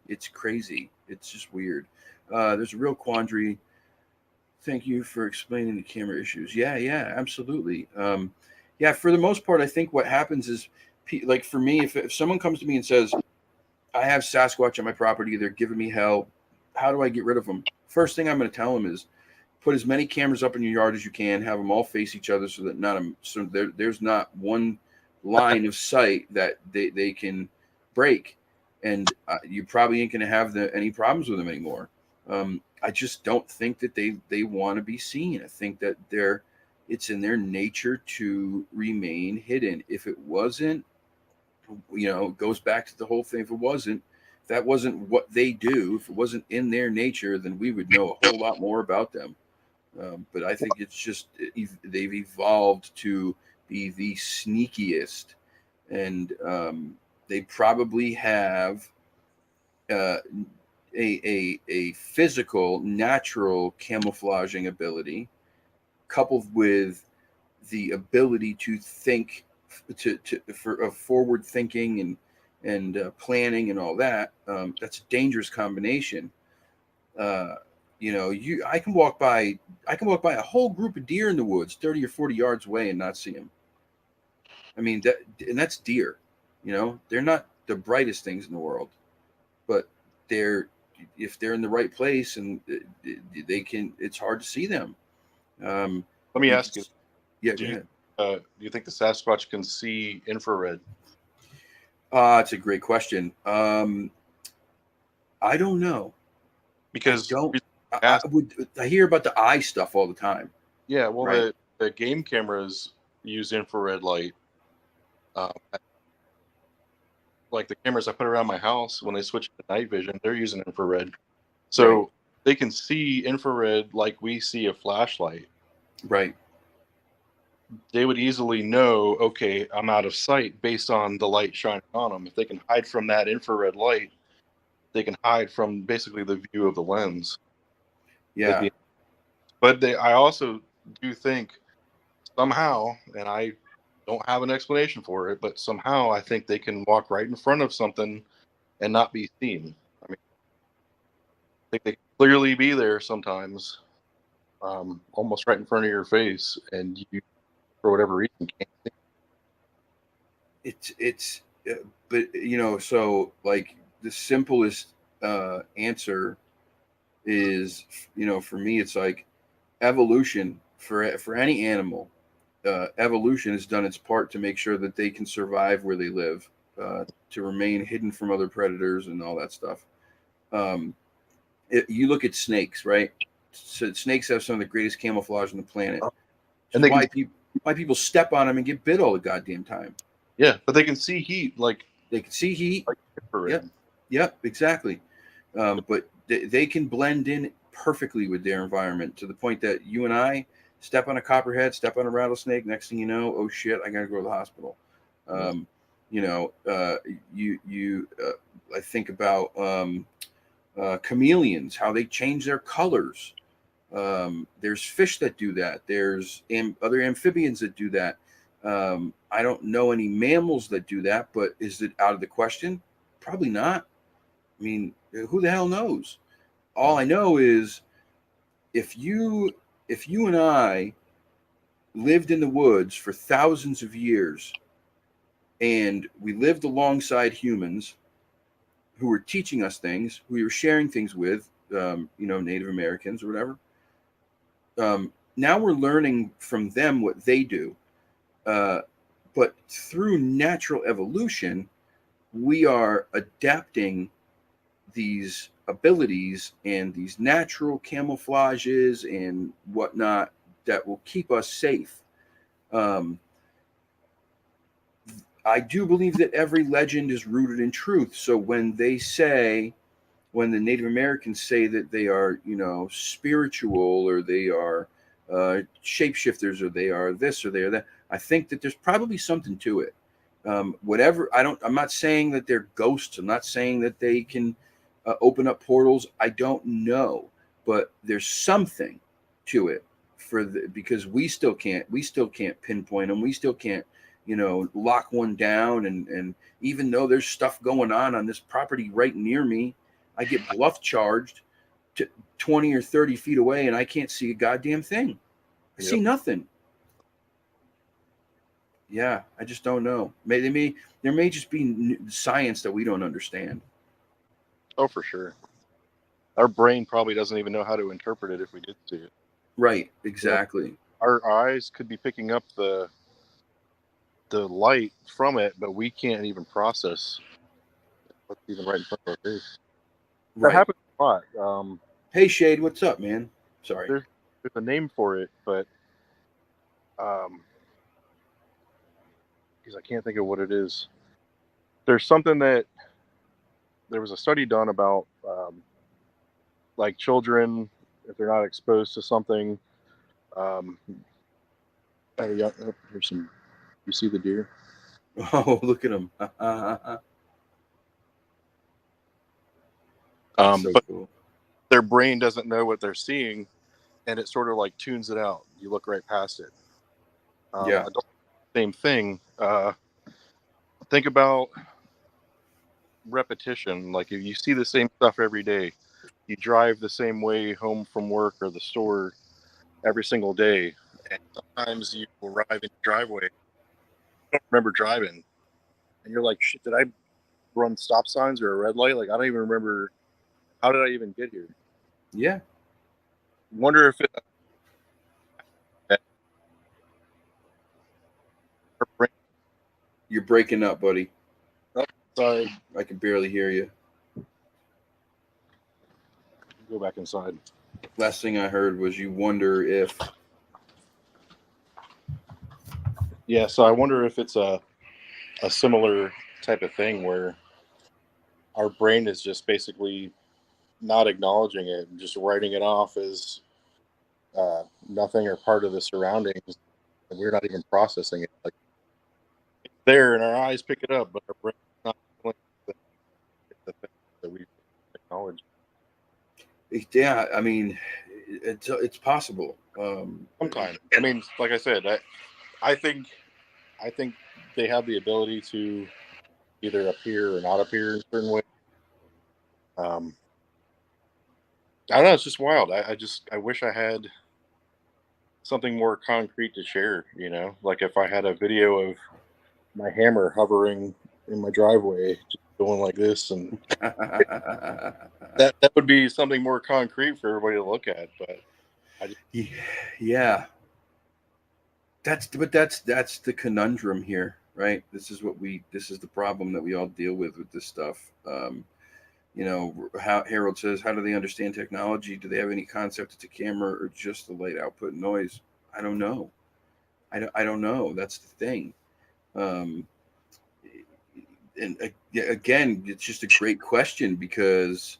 S1: It's crazy. It's just weird. There's a real quandary. Thank you for explaining the camera issues. Yeah, absolutely. For the most part, I think what happens is, like for me, if someone comes to me and says, I have Sasquatch on my property, they're giving me hell, how do I get rid of them? First thing I'm going to tell them is put as many cameras up in your yard as you can, have them all face each other so that there's not one line of sight that they can break, and you probably ain't going to have any problems with them anymore. I just don't think that they want to be seen. I think that it's in their nature to remain hidden. If it wasn't, it goes back to the whole thing. If that wasn't what they do, if it wasn't in their nature, then we would know a whole lot more about them. But I think it's just they've evolved to be the sneakiest, and they probably have a physical, natural camouflaging ability, coupled with the ability to think, for forward thinking and planning and all that. That's a dangerous combination. I can walk by a whole group of deer in the woods 30 or 40 yards away and not see them. I mean, that's deer. They're not the brightest things in the world, but if they're in the right place, and it's hard to see them.
S2: Let me ask you.
S1: Yeah, go ahead.
S2: Do you think the Sasquatch can see infrared?
S1: It's a great question. I don't know.
S2: Because
S1: I hear about the eye stuff all the time.
S2: Yeah, well,
S1: right?
S2: the game cameras use infrared light. Like the cameras I put around my house, when they switch to night vision, they're using infrared. So they can see infrared like we see a flashlight.
S1: Right.
S2: They would easily know, okay, I'm out of sight based on the light shining on them. If they can hide from that infrared light, they can hide from basically the view of the lens.
S1: Yeah.
S2: But I also do think somehow, and I don't have an explanation for it, but somehow I think they can walk right in front of something and not be seen. I mean, I think they can clearly be there sometimes, almost right in front of your face, and you, for whatever reason, can't see.
S1: It's but so like the simplest answer is, for me, it's like evolution for any animal. Evolution has done its part to make sure that they can survive where they live, to remain hidden from other predators and all that stuff. You look at snakes, right? So snakes have some of the greatest camouflage on the planet.
S2: And they
S1: Why people step on them and get bit all the goddamn time.
S2: Yeah, but they can see heat, like
S1: they can see heat.
S2: Like infrared.
S1: Yep, exactly. But they can blend in perfectly with their environment to the point that you and I step on a copperhead, step on a rattlesnake. Next thing you know, oh shit, I gotta go to the hospital. I think about chameleons, how they change their colors. There's fish that do that. There's other amphibians that do that. I don't know any mammals that do that, but is it out of the question? Probably not. I mean, who the hell knows? All I know is if you and I lived in the woods for thousands of years and we lived alongside humans who were teaching us things, who we were sharing things with, Native Americans or whatever. Now we're learning from them what they do. But through natural evolution, we are adapting these abilities and these natural camouflages and whatnot that will keep us safe. I do believe that every legend is rooted in truth. So when the Native Americans say that they are, spiritual, or they are shapeshifters, or they are this or they are that, I think that there's probably something to it. I'm not saying that they're ghosts. I'm not saying that they can open up portals. I don't know, but there's something to it because we still can't pinpoint them. We still can't, lock one down. And even though there's stuff going on this property right near me, I get bluff charged to 20 or 30 feet away and I can't see a goddamn thing. I see nothing. Yeah, I just don't know. There may just be science that we don't understand.
S2: Oh, for sure. Our brain probably doesn't even know how to interpret it if we did see it.
S1: Right, exactly.
S2: Our eyes could be picking up the light from it, but we can't even process what's even right in front of our face.
S1: Right.
S2: That happens a lot.
S1: Hey, Shade, what's up, man? Sorry.
S2: There's a name for it, but because I can't think of what it is. There's something that there was a study done about, like children, if they're not exposed to something. Here's some. You see the deer?
S1: Oh, look at him.
S2: But
S1: cool.
S2: Their brain doesn't know what they're seeing, and it sort of like tunes it out. You look right past it. Same thing. Think about repetition. Like if you see the same stuff every day, you drive the same way home from work or the store every single day, and sometimes you arrive in your driveway, you don't remember driving, and you're like, shit, did I run stop signs or a red light? Like I don't even remember. How did I even get here?
S1: Yeah.
S2: Wonder if
S1: You're breaking up, buddy.
S2: Oh, sorry.
S1: I can barely hear you.
S2: Go back inside.
S1: Last thing I heard was you wonder if.
S2: Yeah, so I wonder if it's a similar type of thing where our brain is just basically not acknowledging it and just writing it off as nothing or part of the surroundings, and we're not even processing it. Like it's there, and our eyes pick it up, but our brain is not feeling the thing that we acknowledge.
S1: Yeah, I mean, it's possible.
S2: Sometimes, I mean, like I said, I think they have the ability to either appear or not appear in certain ways. I don't know. It's just wild. I wish I had something more concrete to share. Like if I had a video of my hammer hovering in my driveway, just going like this, and that would be something more concrete for everybody to look at. But
S1: yeah, that's the conundrum here, right? This is the problem that we all deal with this stuff. How Harold says, how do they understand technology? Do they have any concept it's a camera or just the light output noise? I don't know. I don't know. That's the thing. And again, it's just a great question because,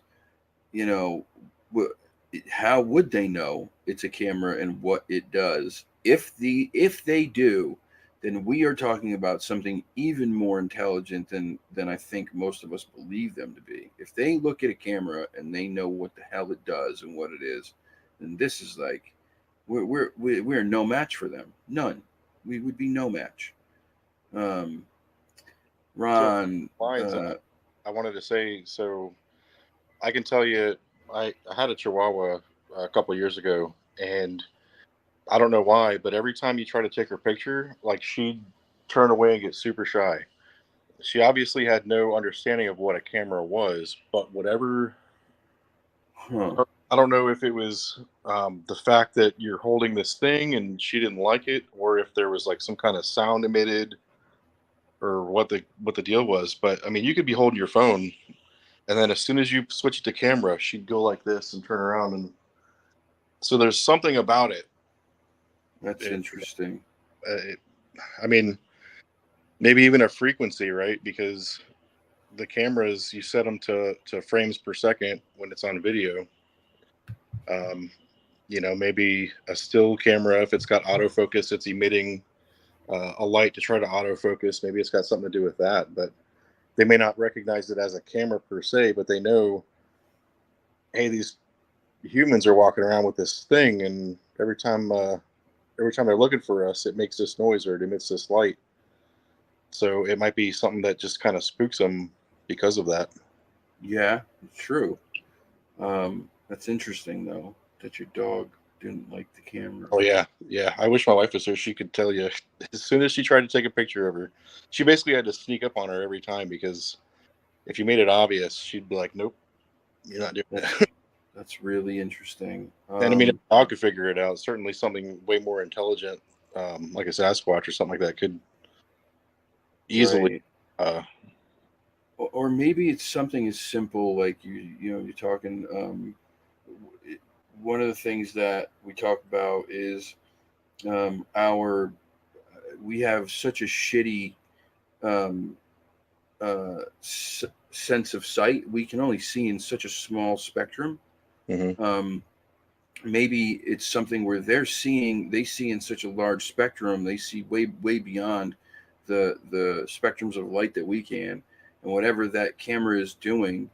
S1: how would they know it's a camera and what it does? If they do, then we are talking about something even more intelligent than I think most of us believe them to be. If they look at a camera and they know what the hell it does and what it is, then this is like we're no match for them. None. We would be no match. Ron,
S2: I wanted to say, so I can tell you, I had a Chihuahua a couple of years ago, and I don't know why, but every time you try to take her picture, like she'd turn away and get super shy. She obviously had no understanding of what a camera was, but whatever. I don't know if it was the fact that you're holding this thing and she didn't like it, or if there was like some kind of sound emitted, or what the deal was. But I mean, you could be holding your phone, and then as soon as you switch it to camera, she'd go like this and turn around, and so there's something about it.
S1: That's interesting.
S2: I mean, maybe even a frequency, right? Because the cameras, you set them to frames per second when it's on video. Maybe a still camera, if it's got autofocus, it's emitting a light to try to autofocus. Maybe it's got something to do with that, but they may not recognize it as a camera per se, but they know, hey, these humans are walking around with this thing, and every time they're looking for us, it makes this noise or it emits this light. So it might be something that just kind of spooks them because of that.
S1: Yeah, it's true. That's interesting though, that your dog didn't like the camera.
S2: Oh yeah. I wish my wife was here. She could tell you. As soon as she tried to take a picture of her, she basically had to sneak up on her every time, because if you made it obvious, she'd be like, "Nope, you're not doing that."
S1: That's really interesting.
S2: And I mean, if a dog could figure it out, certainly something way more intelligent, like a Sasquatch or something like that, could easily.
S1: Right. Or maybe it's something as simple like you're talking. One of the things that we talk about is we have such a shitty um, sense of sight. We can only see in such a small spectrum.
S2: Mm-hmm.
S1: Maybe it's something where they see in such a large spectrum. They see way beyond the spectrums of light that we can, and whatever that camera is doing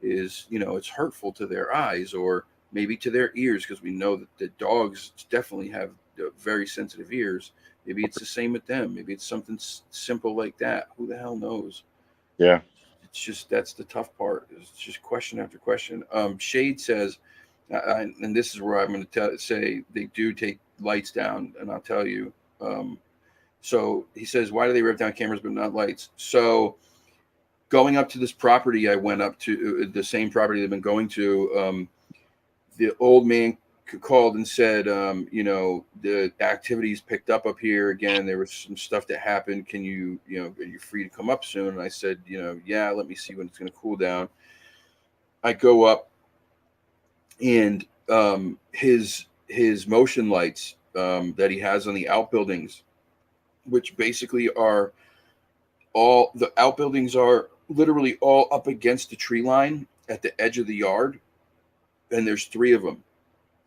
S1: is, it's hurtful to their eyes or maybe to their ears, because we know that the dogs definitely have very sensitive ears. Maybe it's the same with them. Maybe it's something simple like that. Who the hell knows?
S2: Yeah.
S1: It's just, that's the tough part. It's just question after question. Shade says, and this is where I'm going to say they do take lights down, and I'll tell you. So he says, why do they rev down cameras but not lights? So going up to this property, I went up to the same property they've been going to. The old man called and said, the activities picked up here again. There was some stuff that happened. Can are you free to come up soon? And I said, yeah, let me see when it's going to cool down. I go up, and his motion lights that he has on the outbuildings, which basically are all the outbuildings are literally all up against the tree line at the edge of the yard. And there's 3 of them.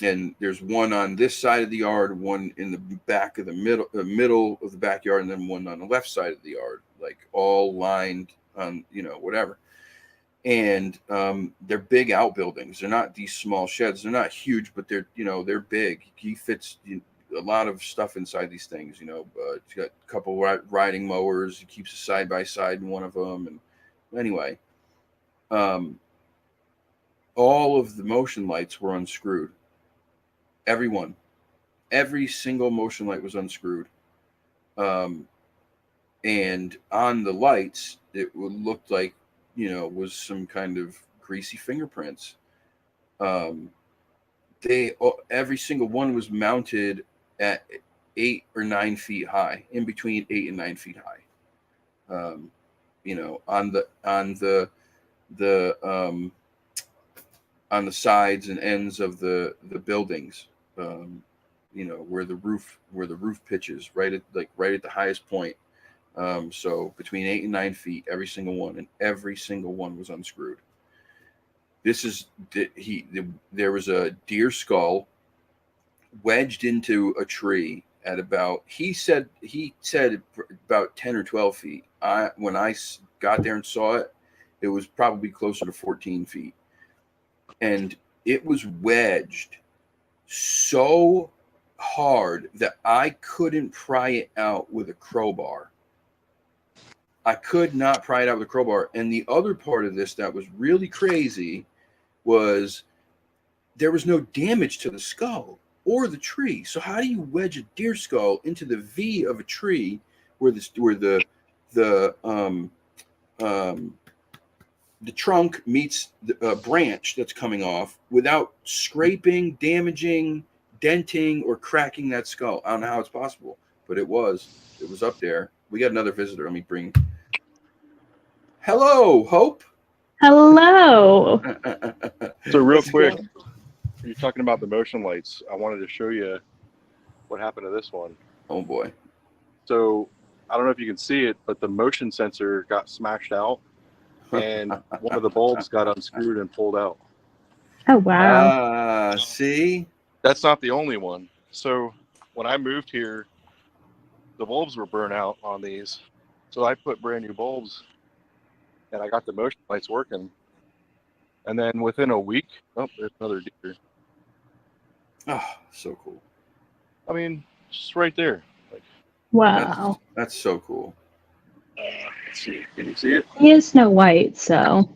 S1: And there's one on this side of the yard, one in the back of the middle of the backyard, and then one on the left side of the yard, like all lined on, whatever. And they're big outbuildings. They're not these small sheds. They're not huge, but they're big. He fits a lot of stuff inside these things. He's got a couple riding mowers. He keeps a side by side in one of them. And anyway, all of the motion lights were unscrewed. Every single motion light was unscrewed. And on the lights, looked like, was some kind of greasy fingerprints. Every single one was mounted at 8 or 9 feet high, in between 8 and 9 feet high. On the sides and ends of the buildings, where the roof pitches, right at the highest point. So between 8 and 9 feet, every single one, and every single one was unscrewed. There was a deer skull wedged into a tree at about, he said about 10 or 12 feet. When I got there and saw it, it was probably closer to 14 feet. And it was wedged so hard that I couldn't pry it out with a crowbar. I could not pry it out with a crowbar. And the other part of this that was really crazy was there was no damage to the skull or the tree. So how do you wedge a deer skull into the V of a tree where the trunk meets the branch that's coming off without scraping, damaging, denting, or cracking that skull? I don't know how it's possible, but it was up there. We got another visitor. Let me bring. Hello, Hope.
S4: Hello.
S3: So real quick, you're talking about the motion lights. I wanted to show you what happened to this one.
S1: Oh boy.
S3: So I don't know if you can see it, but the motion sensor got smashed out and one of the bulbs got unscrewed and pulled out.
S4: Oh, wow.
S1: See?
S2: That's not the only one. So when I moved here, the bulbs were burnt out on these. So I put brand new bulbs and I got the motion lights working. And then within a week, oh, there's another deer.
S1: Oh, so cool.
S2: I mean, just right there. Like,
S4: Wow.
S1: That's so cool.
S3: Let's see. Can you see it?
S4: He is Snow White, so.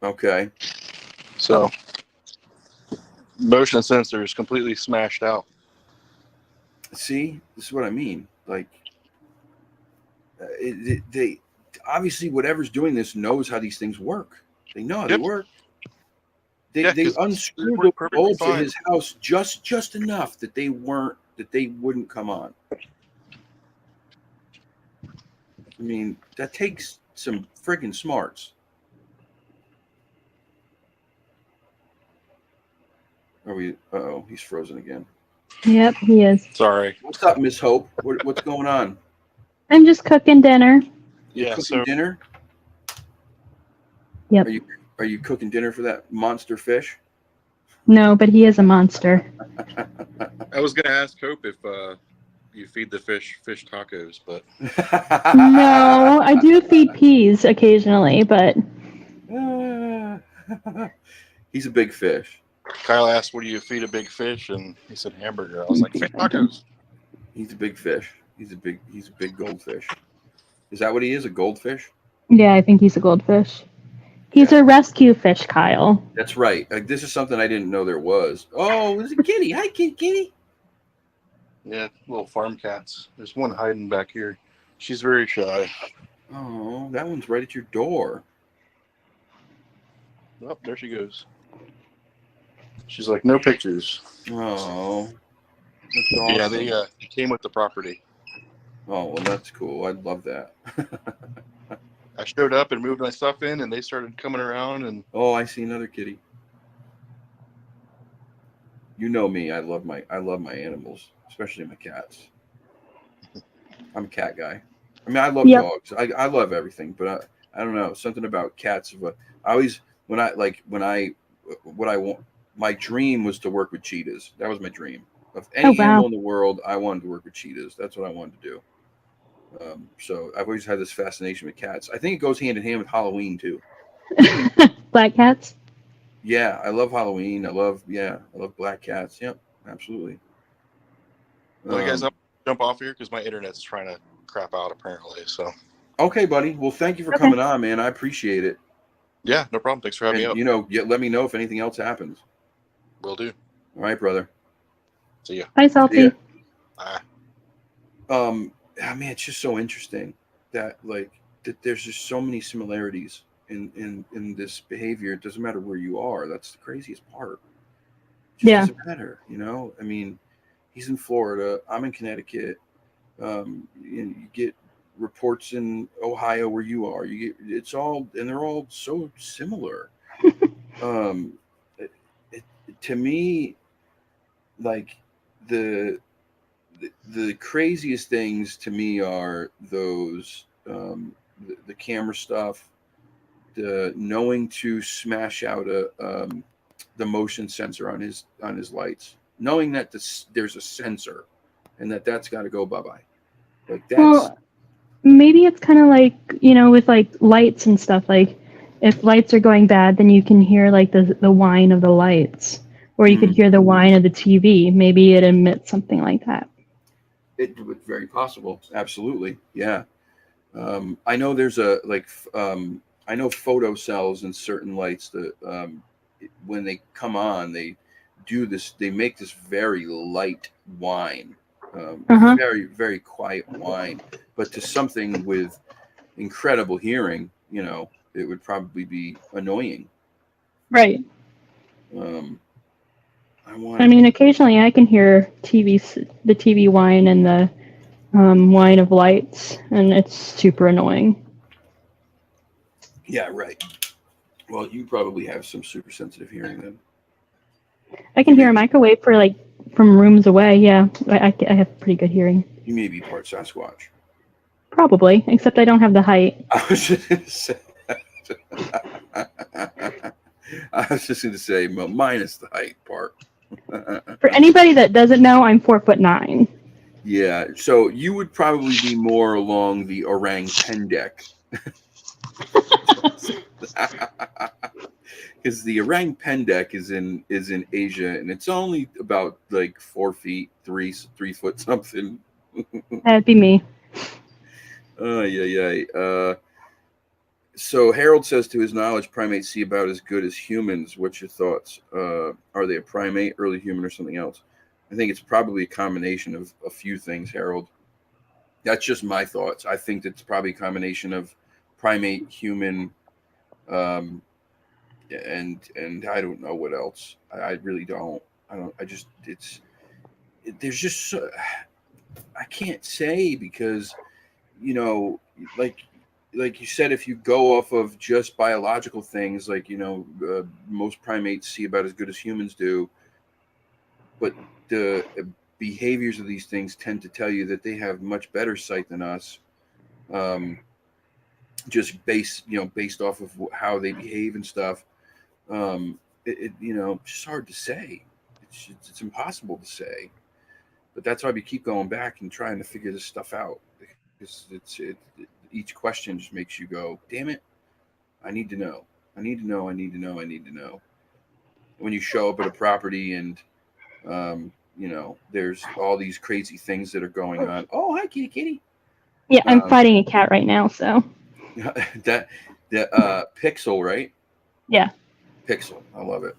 S1: Okay.
S2: so motion sensor is completely smashed out.
S1: See, this is what I mean. Like, they obviously, whatever's doing this knows how these things work. They know how they
S2: Yep.
S1: work.
S2: Yeah,
S1: They
S2: 'cause
S1: unscrewed
S2: they
S1: the
S2: work perfectly
S1: bulbs in
S2: fine.
S1: his house just enough that they wouldn't come on. I mean, that takes some friggin' smarts. Uh-oh, he's frozen again.
S4: Yep, he is.
S2: Sorry.
S1: What's up, Miss Hope? What's going on?
S4: I'm just cooking dinner.
S1: You
S2: Yeah,
S1: cooking
S2: so
S1: dinner?
S4: Yep.
S1: Are you cooking dinner for that monster fish?
S4: No, but he is a monster.
S2: I was gonna ask Hope if you feed the fish tacos, but
S4: No, I do feed peas occasionally, but
S1: He's a big fish.
S2: Kyle asked, "What do you feed a big fish?" And he said hamburger. I was like, "Fish tacos."
S1: He's a big fish. He's a big goldfish. Is that what he is? A goldfish?
S4: yeah, I think he's a goldfish. He's a rescue fish, Kyle.
S1: That's right. Like, this is something I didn't know there was. Oh, there's a kitty. Hi, kitty.
S2: Yeah, little farm cats. There's one hiding back here. She's very shy.
S1: Oh, that one's right at your door.
S2: Oh, there she goes. She's like, "No pictures."
S1: Oh, that's awesome.
S2: Yeah, they came with the property.
S1: Oh, well, that's cool. I'd love that.
S2: I showed up and moved my stuff in, and they started coming around. And
S1: Oh, I see another kitty. You know me. I love my animals, especially my cats. I'm a cat guy. I mean, I love
S4: Yep.
S1: dogs. I love everything, but I don't know, something about cats. What I want. My dream was to work with cheetahs. That was my dream. Of any
S4: wow.
S1: animal in the world, I wanted to work with cheetahs. That's what I wanted to do. So I've always had this fascination with cats. I think it goes hand in hand with Halloween too.
S4: Black cats?
S1: Yeah, I love Halloween. I love black cats. Yep, absolutely.
S2: well, guys, I'll jump off here because my internet's trying to crap out apparently. So
S1: Okay, buddy. Well, thank you for
S4: Okay.
S1: coming on, man. I appreciate it.
S2: Yeah, no problem. Thanks for having
S1: And
S2: me up.
S1: let me know if anything else happens.
S2: Will do.
S1: All right, brother.
S2: See ya.
S4: Bye,
S1: See ya.
S4: Salty.
S2: Bye.
S1: I mean, it's just so interesting that that there's just so many similarities in this behavior. It doesn't matter where you are. That's the craziest part. It just
S4: Yeah.
S1: doesn't matter, I mean, he's in Florida. I'm in Connecticut. You get reports in Ohio where you are. It's all, and they're all so similar. um, to me, like the the craziest things to me are those the camera stuff, the knowing to smash out the motion sensor on his lights, knowing that there's a sensor and that's got to go bye-bye. Like that's
S4: Well, maybe it's kind of like, with like lights and stuff. Like if lights are going bad, then you can hear like the whine of the lights, or you could hear the whine of the TV. Maybe it emits something like that.
S1: it very possible. Absolutely, yeah. I know there's I know photo cells in certain lights that when they come on, they do this. They make this very light whine,
S4: Uh-huh.
S1: very very quiet whine. But to something with incredible hearing, it would probably be annoying.
S4: Right.
S1: I
S4: I mean, occasionally I can hear the TV whine and the whine of lights, and it's super annoying.
S1: Yeah, right. Well, you probably have some super sensitive hearing then.
S4: I can hear a microwave from rooms away. Yeah, I have pretty good hearing.
S1: You may be part Sasquatch.
S4: Probably, except I don't have the height.
S1: I was just going to say. I was just going to say, minus the height part.
S4: For anybody that doesn't know, I'm 4'9".
S1: Yeah, so you would probably be more along the orang pendek. Because the orang pendek is in Asia, and it's only about 4 feet, 3 foot something.
S4: That'd be me.
S1: Yeah. So Harold says, to his knowledge, primates see about as good as humans. What's your thoughts? Are they a primate, early human, or something else? I think it's probably a combination of a few things, Harold. That's just my thoughts. I think it's probably a combination of primate, human, and I don't know what else. I really don't. There's just so, I can't say because, like you said, if you go off of just biological things, most primates see about as good as humans do, but the behaviors of these things tend to tell you that they have much better sight than us, just based off of how they behave and stuff. Just hard to say. It's impossible to say, but that's why we keep going back and trying to figure this stuff out, because each question just makes you go, damn it, I need to know. When you show up at a property and there's all these crazy things that are going on. Oh, hi, kitty.
S4: Yeah, I'm fighting a cat right now, so.
S1: that Pixel, right?
S4: Yeah.
S1: Pixel. I love it.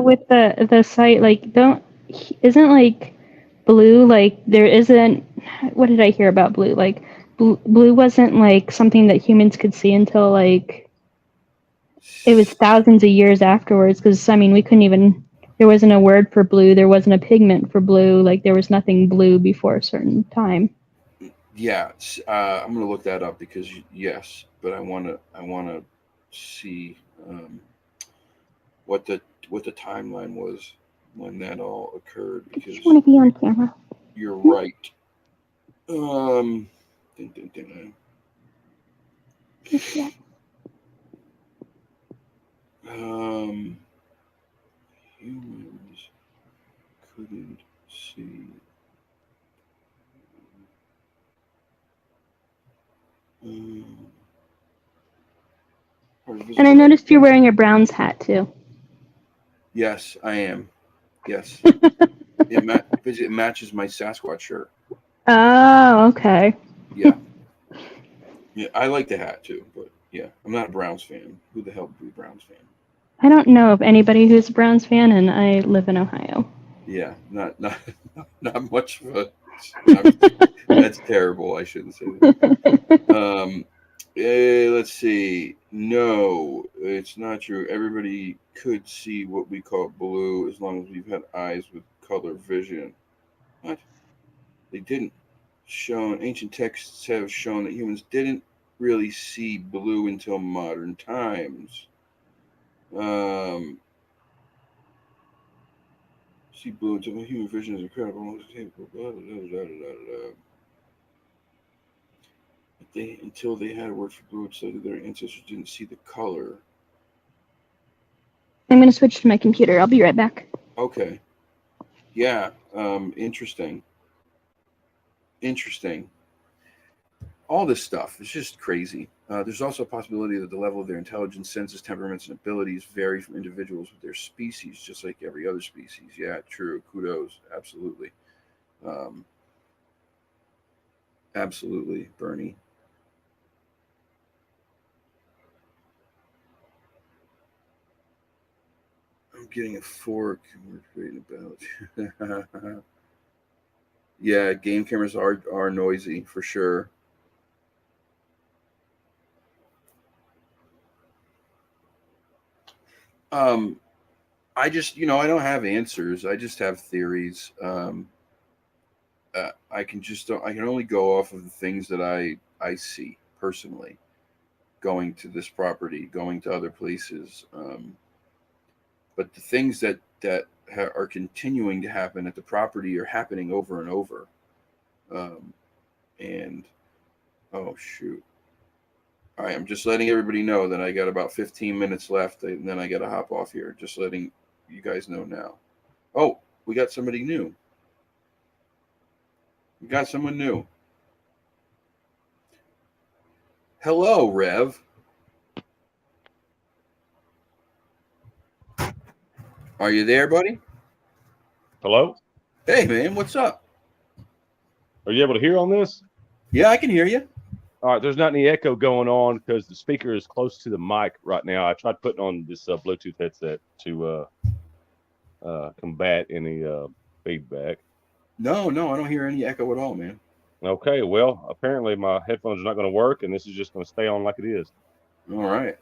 S1: With
S4: the site, isn't blue, there isn't, what did I hear about blue? Blue wasn't something that humans could see until it was thousands of years afterwards, because we couldn't even, there wasn't a word for blue, there wasn't a pigment for blue, there was nothing blue before a certain time.
S1: Yeah, I'm gonna look that up because yes, but I wanna see what the timeline was when that all occurred, because
S4: I just want to be on camera.
S1: You're right. Humans couldn't see.
S4: And I noticed you're wearing a Browns hat too.
S1: Yes, I am. Yes. It matches my Sasquatch shirt.
S4: Oh, okay.
S1: Yeah. Yeah, I like the hat too, but yeah, I'm not a Browns fan. Who the hell would be a Browns fan?
S4: I don't know of anybody who's a Browns fan, and I live in Ohio.
S1: Yeah, not much of a. That's terrible. I shouldn't say that. Let's see. No, it's not true. Everybody could see what we call blue as long as we've had eyes with color vision. What? They didn't. Shown ancient texts have shown that humans didn't really see blue until modern times. Um, see blue until human vision is incredible. Until they had a word for blue, it said that their ancestors didn't see the color.
S4: I'm going to switch to my computer. I'll be right back.
S1: Okay. Yeah. Interesting. All this stuff is just crazy. There's also a possibility that the level of their intelligence, senses, temperaments, and abilities vary from individuals with their species, just like every other species. Yeah, true. Kudos. Absolutely. Absolutely, Bernie. I'm getting a fork. We're creating about. Yeah, game cameras are noisy for sure. I just, I don't have answers. I just have theories. I can only go off of the things that I see personally, going to this property, going to other places. But the things that are continuing to happen at the property are happening over and over. And oh shoot. All right, I'm just letting everybody know that I got about 15 minutes left, and then I got to hop off here. Just letting you guys know now. Oh, we got somebody new. We got someone new. Hello, Rev. Are you there, buddy?
S5: Hello?
S1: Hey, man, what's up?
S5: Are you able to hear on this?
S1: Yeah, I can hear you.
S5: All right, there's not any echo going on because the speaker is close to the mic right now. I tried putting on this Bluetooth headset to combat any feedback.
S1: No, I don't hear any echo at all, man.
S5: Okay, well, apparently my headphones are not going to work, and this is just going to stay on like it is.
S1: All right.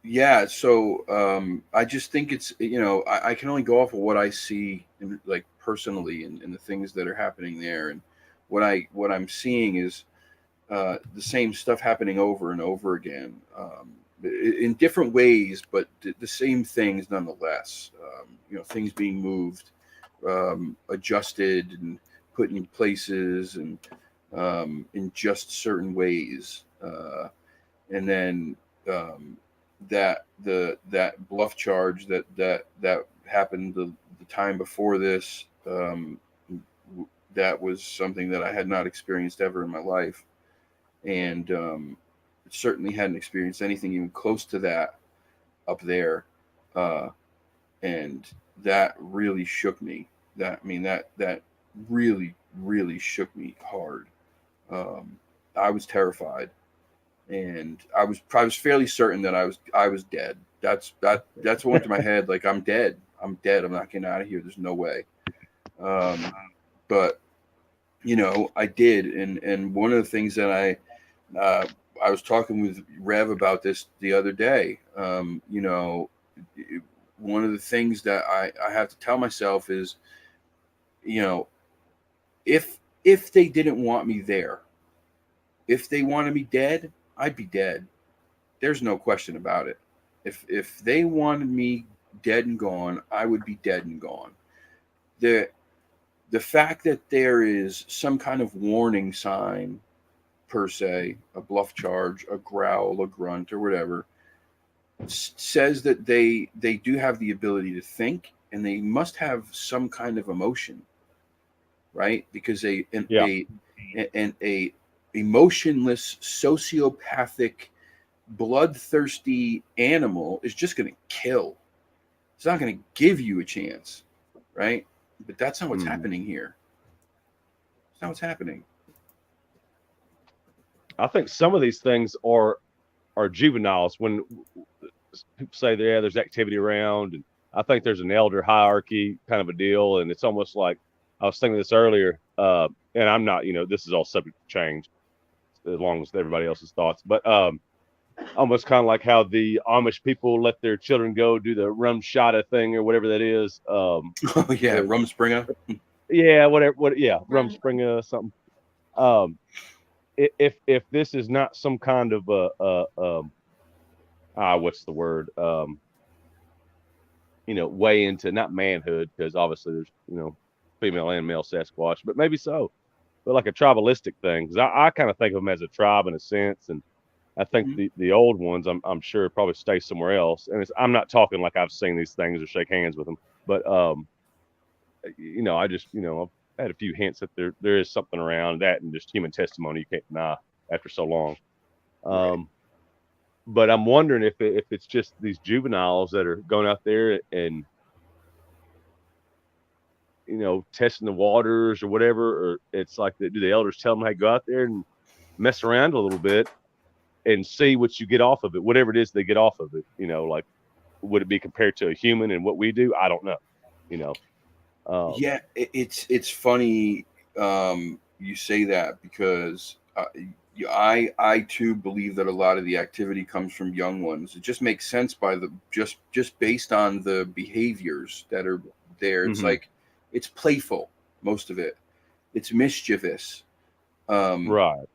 S1: Yeah, so I just think it's I can only go off of what I see like personally and the things that are happening there, and what I'm seeing is the same stuff happening over and over again, in different ways, but the same things nonetheless. Things being moved, adjusted, and put in places, and in just certain ways, and then that bluff charge that happened the time before this. That was something that I had not experienced ever in my life, and certainly hadn't experienced anything even close to that up there, and that really shook me. That really shook me hard. I was terrified, and I was fairly certain that I was dead. That's what went to my head. Like, I'm dead. I'm not getting out of here. There's no way. But I did, and one of the things that I was talking with Rev about this the other day. One of the things that I have to tell myself is, if they didn't want me there, if they wanted me dead, I'd be dead. There's no question about it. If they wanted me dead and gone, I would be dead and gone. The fact that there is some kind of warning sign, per se, a bluff charge, a growl, a grunt, or whatever, says that they do have the ability to think, and they must have some kind of emotion, right? Because a emotionless, sociopathic, bloodthirsty animal is just going to kill. It's not going to give you a chance, right? But that's not what's happening here. That's not what's happening.
S5: I think some of these things are juveniles. When people say there's activity around, and I think there's an elder hierarchy kind of a deal, and it's almost like I was thinking this earlier, and I'm not, this is all subject to change as long as everybody else's thoughts, but almost kind of like how the Amish people let their children go do the Rumshata thing or whatever that is.
S1: Oh yeah, Rumspringa.
S5: Yeah, Rumspringa something. If this is not some kind of what's the word? Way into not manhood, because obviously there's female and male Sasquatch, but maybe so, but like a tribalistic thing, because I kind of think of them as a tribe in a sense, and I think the old ones I'm sure probably stay somewhere else, and I'm not talking like I've seen these things or shake hands with them, but I just I've had a few hints that there is something around that, and just human testimony you can't deny after so long.
S1: Right.
S5: But I'm wondering if it's just these juveniles that are going out there and testing the waters or whatever, or it's like do the elders tell them, hey, go out there and mess around a little bit and see what you get off of it, whatever it is they get off of it. Like, would it be compared to a human and what we do? I don't know.
S1: Yeah, it's funny you say that, because I too believe that a lot of the activity comes from young ones. It just makes sense by just based on the behaviors that are there. It's like it's playful, most of it. It's mischievous.
S5: Right.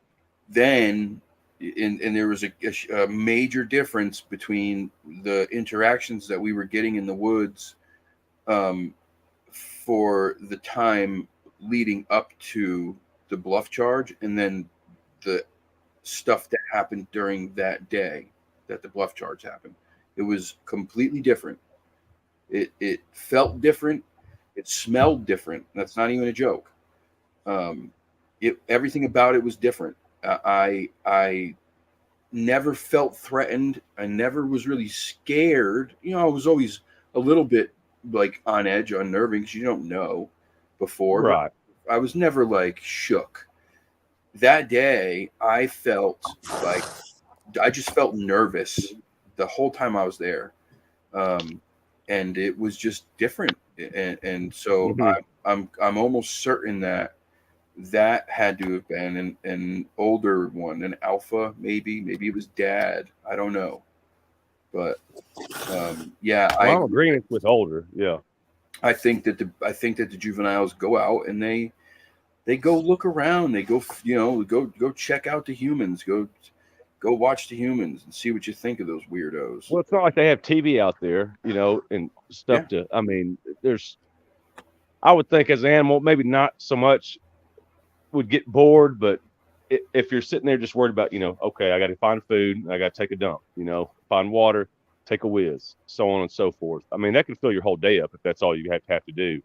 S1: Then and there was a major difference between the interactions that we were getting in the woods for the time leading up to the bluff charge, and then the stuff that happened during that day that the bluff charge happened. It was completely different. It felt different. It smelled different. That's not even a joke. Everything about it was different. I never felt threatened. I never was really scared. I was always a little bit like on edge, unnerving, because you don't know before.
S5: Right.
S1: I was never like shook. That day, I felt like I just felt nervous the whole time I was there, and it was just different. And so I'm almost certain that had to have been an older one, an alpha, maybe it was Dad. I don't know, but
S5: I'm agreeing with older. Yeah,
S1: I think that the juveniles go out and they go look around. They go go check out the humans. Go watch the humans and see what you think of those weirdos.
S5: Well, it's not like they have TV out there, and stuff.
S1: Yeah.
S5: I mean, I would think as an animal, maybe not so much would get bored, but if you're sitting there just worried about, okay, I got to find food, I got to take a dump, find water, take a whiz, so on and so forth. I mean, that can fill your whole day up if that's all you have to do.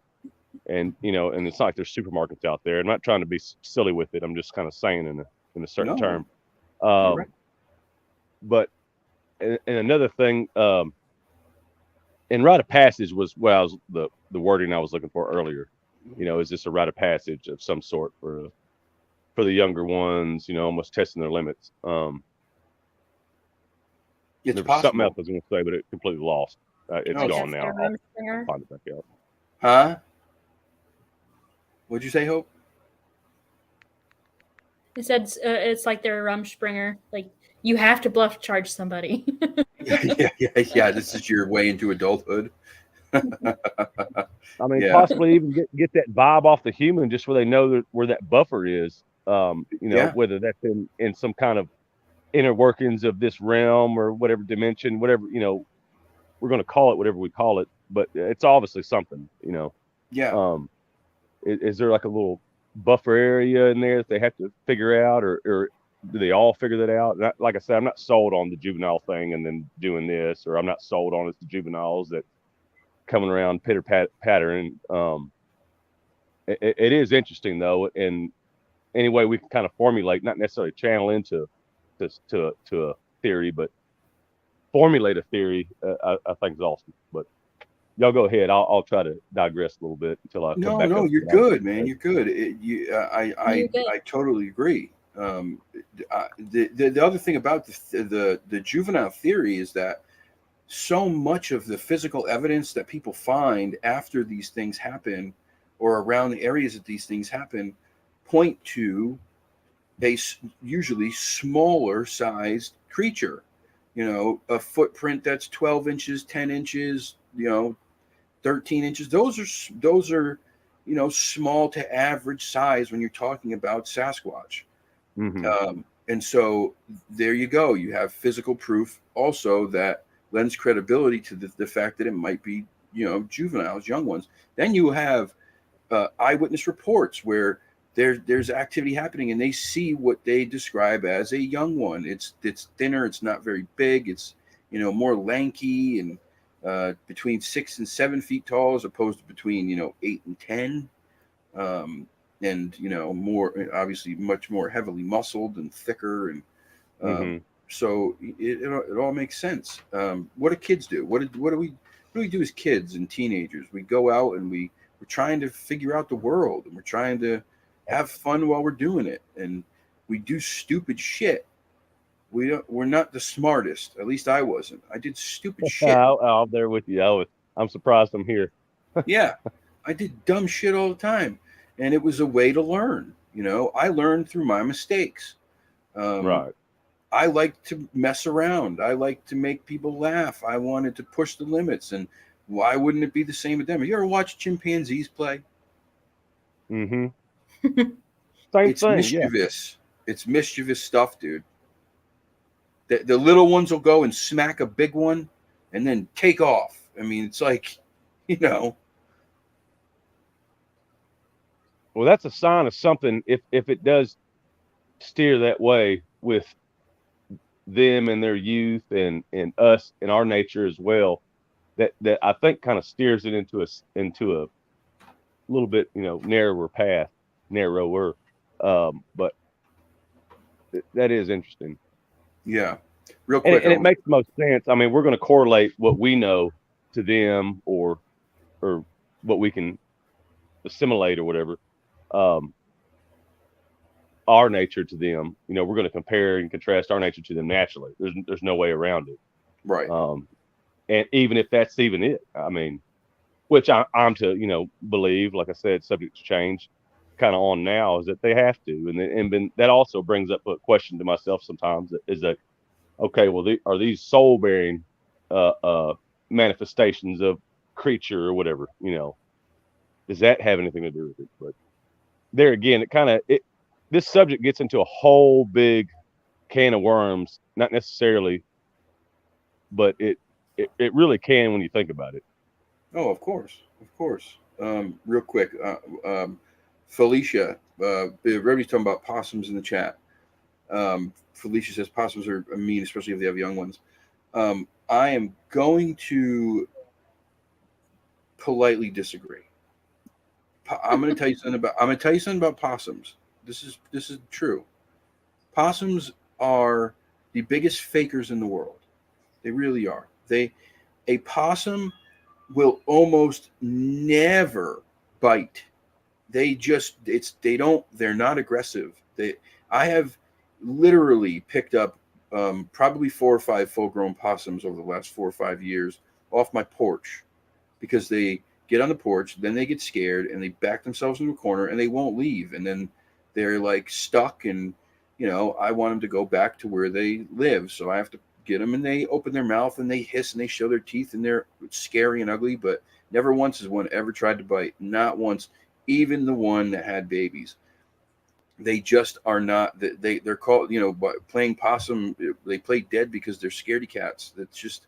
S5: And and it's not like there's supermarkets out there. I'm not trying to be silly with it. I'm just kind of saying in a certain term.
S1: Right.
S5: But and another thing, and rite of passage was the wording I was looking for earlier. Is this a rite of passage of some sort for the younger ones? Almost testing their limits.
S1: It's
S5: there was
S1: possible.
S5: something else I was going to say, but it completely lost. It's gone now. I'll find it back out.
S1: Huh? What'd you say, Hope?
S6: It said it's like they're a Rumspringer. Like, you have to bluff charge somebody.
S1: Yeah. This is your way into adulthood.
S5: I mean, possibly even get that vibe off the human, just where they know where that buffer is. Whether that's in some kind of inner workings of this realm or whatever dimension, whatever, we're going to call it whatever we call it, but it's obviously something,
S1: Yeah.
S5: Is there like a little buffer area in there that they have to figure out, or do they all figure that out? And like I said, I'm not sold on the juvenile thing and then doing this, or I'm not sold on it's the juveniles that coming around pitter pattern. It is interesting though, and any way we can kind of formulate, not necessarily channel into to a theory, but formulate a theory, I think is awesome. But y'all go ahead. I'll try to digress a little bit until I come back.
S1: No, you're good, man. You're good. I totally agree. The other thing about the juvenile theory is that so much of the physical evidence that people find after these things happen or around the areas that these things happen point to a usually smaller sized creature, a footprint that's 12 inches, 10 inches, 13 inches. Those are small to average size when you're talking about Sasquatch. And so there you go. You have physical proof also that lends credibility to the fact that it might be, juveniles, young ones. Then you have eyewitness reports where there's activity happening and they see what they describe as a young one. It's thinner. It's not very big. It's, more lanky and between 6 and 7 feet tall as opposed to between, 8 and 10. And more obviously much more heavily muscled and thicker, and so it all makes sense. What do kids do? What do we do as kids and teenagers? We go out and we're trying to figure out the world, and we're trying to have fun while we're doing it, and we do stupid shit. We're not the smartest. At least I wasn't. I did stupid shit.
S5: I'm there with you. I'm surprised I'm here.
S1: Yeah, I did dumb shit all the time. And it was a way to learn. I learned through my mistakes.
S5: Right.
S1: I like to mess around. I like to make people laugh. I wanted to push the limits. And why wouldn't it be the same with them? You ever watch chimpanzees play?
S5: Same
S1: It's
S5: thing.
S1: mischievous. Yeah. It's mischievous stuff, dude. The little ones will go and smack a big one and then take off. I mean, it's like,
S5: Well, that's a sign of something. If it does steer that way with them and their youth and us and our nature as well, that I think kind of steers it into a little bit, narrower path, narrower. But that is interesting.
S1: Yeah, real quick.
S5: And it makes the most sense. I mean, we're going to correlate what we know to them or what we can assimilate or whatever. Our nature to them, we're going to compare and contrast our nature to them naturally. There's no way around it.
S1: Right.
S5: And even if that's even it, I mean, which I'm to, believe, like I said, subject to change kind of on now, is that they have to. And then that also brings up a question to myself sometimes, is that, okay, well, are these soul bearing manifestations of creature or whatever, does that have anything to do with it? But there again, this subject gets into a whole big can of worms, not necessarily, but it really can when you think about it.
S1: Oh, of course. Real quick, Felicia, everybody's talking about possums in the chat. Felicia says possums are mean, especially if they have young ones. I am going to politely disagree. I'm going to tell you something about possums. This is true. Possums are the biggest fakers in the world. They really are. A possum will almost never bite. They're not aggressive. I have literally picked up probably 4 or 5 full-grown possums over the last 4 or 5 years off my porch, because they get on the porch, then they get scared and they back themselves into a corner and they won't leave, and then they're like stuck, and I want them to go back to where they live, so I have to get them, and they open their mouth and they hiss and they show their teeth and they're scary and ugly, but never once has one ever tried to bite. Not once. Even the one that had babies. They just are not. They're called, playing possum. They play dead because they're scaredy cats. That's just,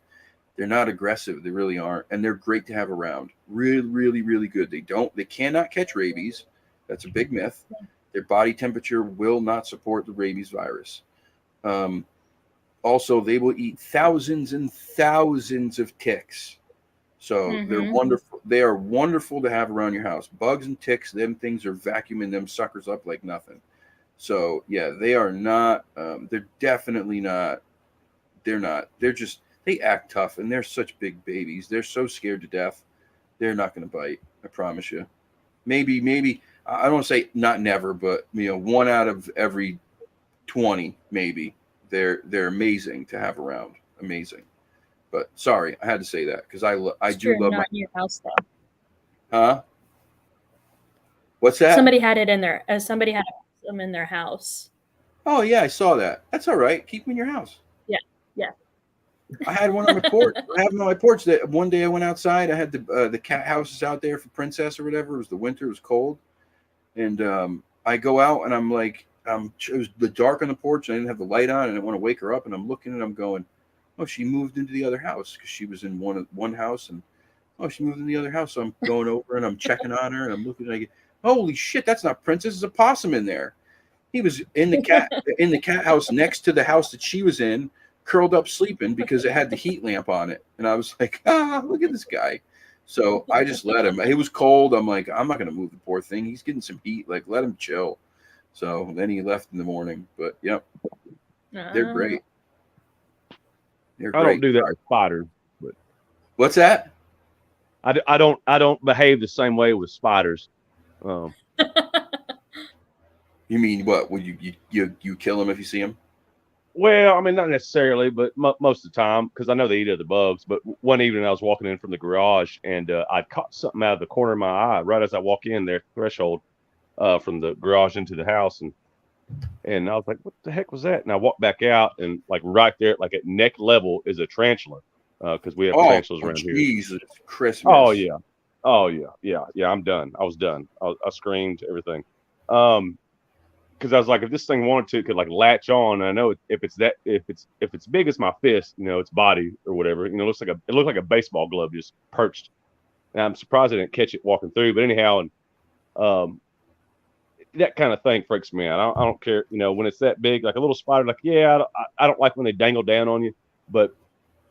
S1: they're not aggressive. They really aren't, and they're great to have around. Really, really, really good. They cannot catch rabies. That's a big myth. Their body temperature will not support the rabies virus. Also, they will eat thousands and thousands of ticks. So they're wonderful. They are wonderful to have around your house. Bugs and ticks, them things are vacuuming them suckers up like nothing. So yeah, they are not. They're definitely not. They're not. They act tough, and they're such big babies. They're so scared to death. They're not going to bite. I promise you. Maybe. I don't want to say not never, but 1 out of every 20 maybe. They're amazing to have around. Amazing. But sorry, I had to say that because I
S6: It's
S1: do
S6: true,
S1: love
S6: not
S1: my
S6: in your house though.
S1: huh. What's that?
S6: Somebody had it in there. Somebody had them in their house.
S1: Oh yeah, I saw that. That's all right. Keep them in your house.
S6: Yeah, yeah.
S1: I had one on my porch. I have them on my porch. That one day I went outside. I had the cat houses out there for Princess or whatever. It was the winter. It was cold, and I go out and I'm like, it was the dark on the porch. And I didn't have the light on, and I didn't want to wake her up. And I'm looking and I'm going, oh, she moved into the other house because she was in one house, and oh, she moved in the other house. So I'm going over and I'm checking on her, and I'm looking. And I get, holy shit, that's not Princess. There's a possum in there. He was in the cat house next to the house that she was in, curled up sleeping because it had the heat lamp on it. And I was like, look at this guy. So I just let him. It was cold. I'm like, I'm not going to move the poor thing. He's getting some heat. Like, let him chill. So then he left in the morning. But yep, they're great. They're
S5: I
S1: great.
S5: don't do that with spiders, but
S1: What's that?
S5: I don't behave the same way with spiders.
S1: You mean what? Would you kill him if you see him?
S5: Well, I mean, not necessarily, but most of the time, because I know they eat other bugs. But one evening I was walking in from the garage, and I'd caught something out of the corner of my eye right as I walk in there, threshold from the garage into the house, and I was like, "What the heck was that?" And I walked back out, and like right there, like at neck level, is a tarantula, because we have tarantulas around here.
S1: Jesus Christmas!
S5: Oh yeah, I'm done. I was done. I screamed everything. Because I was like, if this thing wanted to, it could like latch on. And I know if it's big as my fist, its body or whatever, it looked like a baseball glove just perched. And I'm surprised I didn't catch it walking through. But anyhow, and that kind of thing freaks me out. I don't care, when it's that big, like a little spider. Like, yeah, I don't like when they dangle down on you, but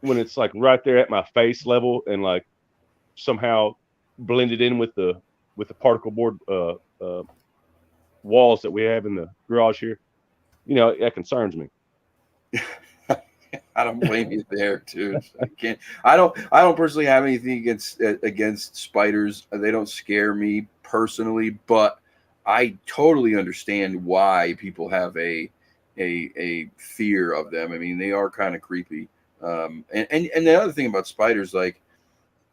S5: when it's like right there at my face level and like somehow blended in with the particle board walls that we have in the garage here, that concerns me.
S1: I don't blame you there, too. I don't personally have anything against spiders. They don't scare me personally, but I totally understand why people have a fear of them. I mean, they are kind of creepy. And the other thing about spiders, like,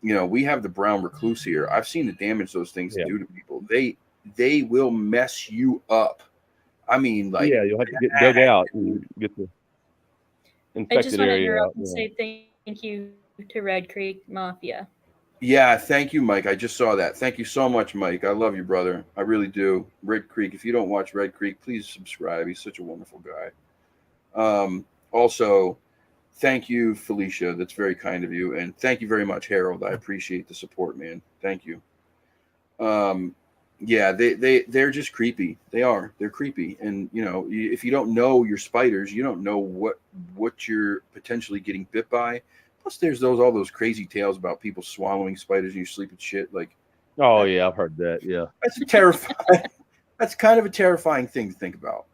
S1: we have the brown recluse here. I've seen the damage those things do to people. They will mess you up. I mean, like,
S5: yeah, you'll have to get dug out and get the infected
S6: I just want to
S5: area
S6: interrupt
S5: out.
S6: and say thank you to Red Creek Mafia.
S1: Yeah, thank you, Mike. I just saw that. Thank you so much, Mike. I love you, brother. I really do. Red Creek. If you don't watch Red Creek, please subscribe. He's such a wonderful guy. Also, thank you, Felicia. That's very kind of you. And thank you very much, Harold. I appreciate the support, man. Thank you. Yeah, they're just creepy. They are. They're creepy. And, if you don't know your spiders, you don't know what you're potentially getting bit by. Plus, there's all those crazy tales about people swallowing spiders and you sleep with shit. Like,
S5: Oh yeah, I've heard that. Yeah.
S1: that's a terrifying. That's kind of a terrifying thing to think about.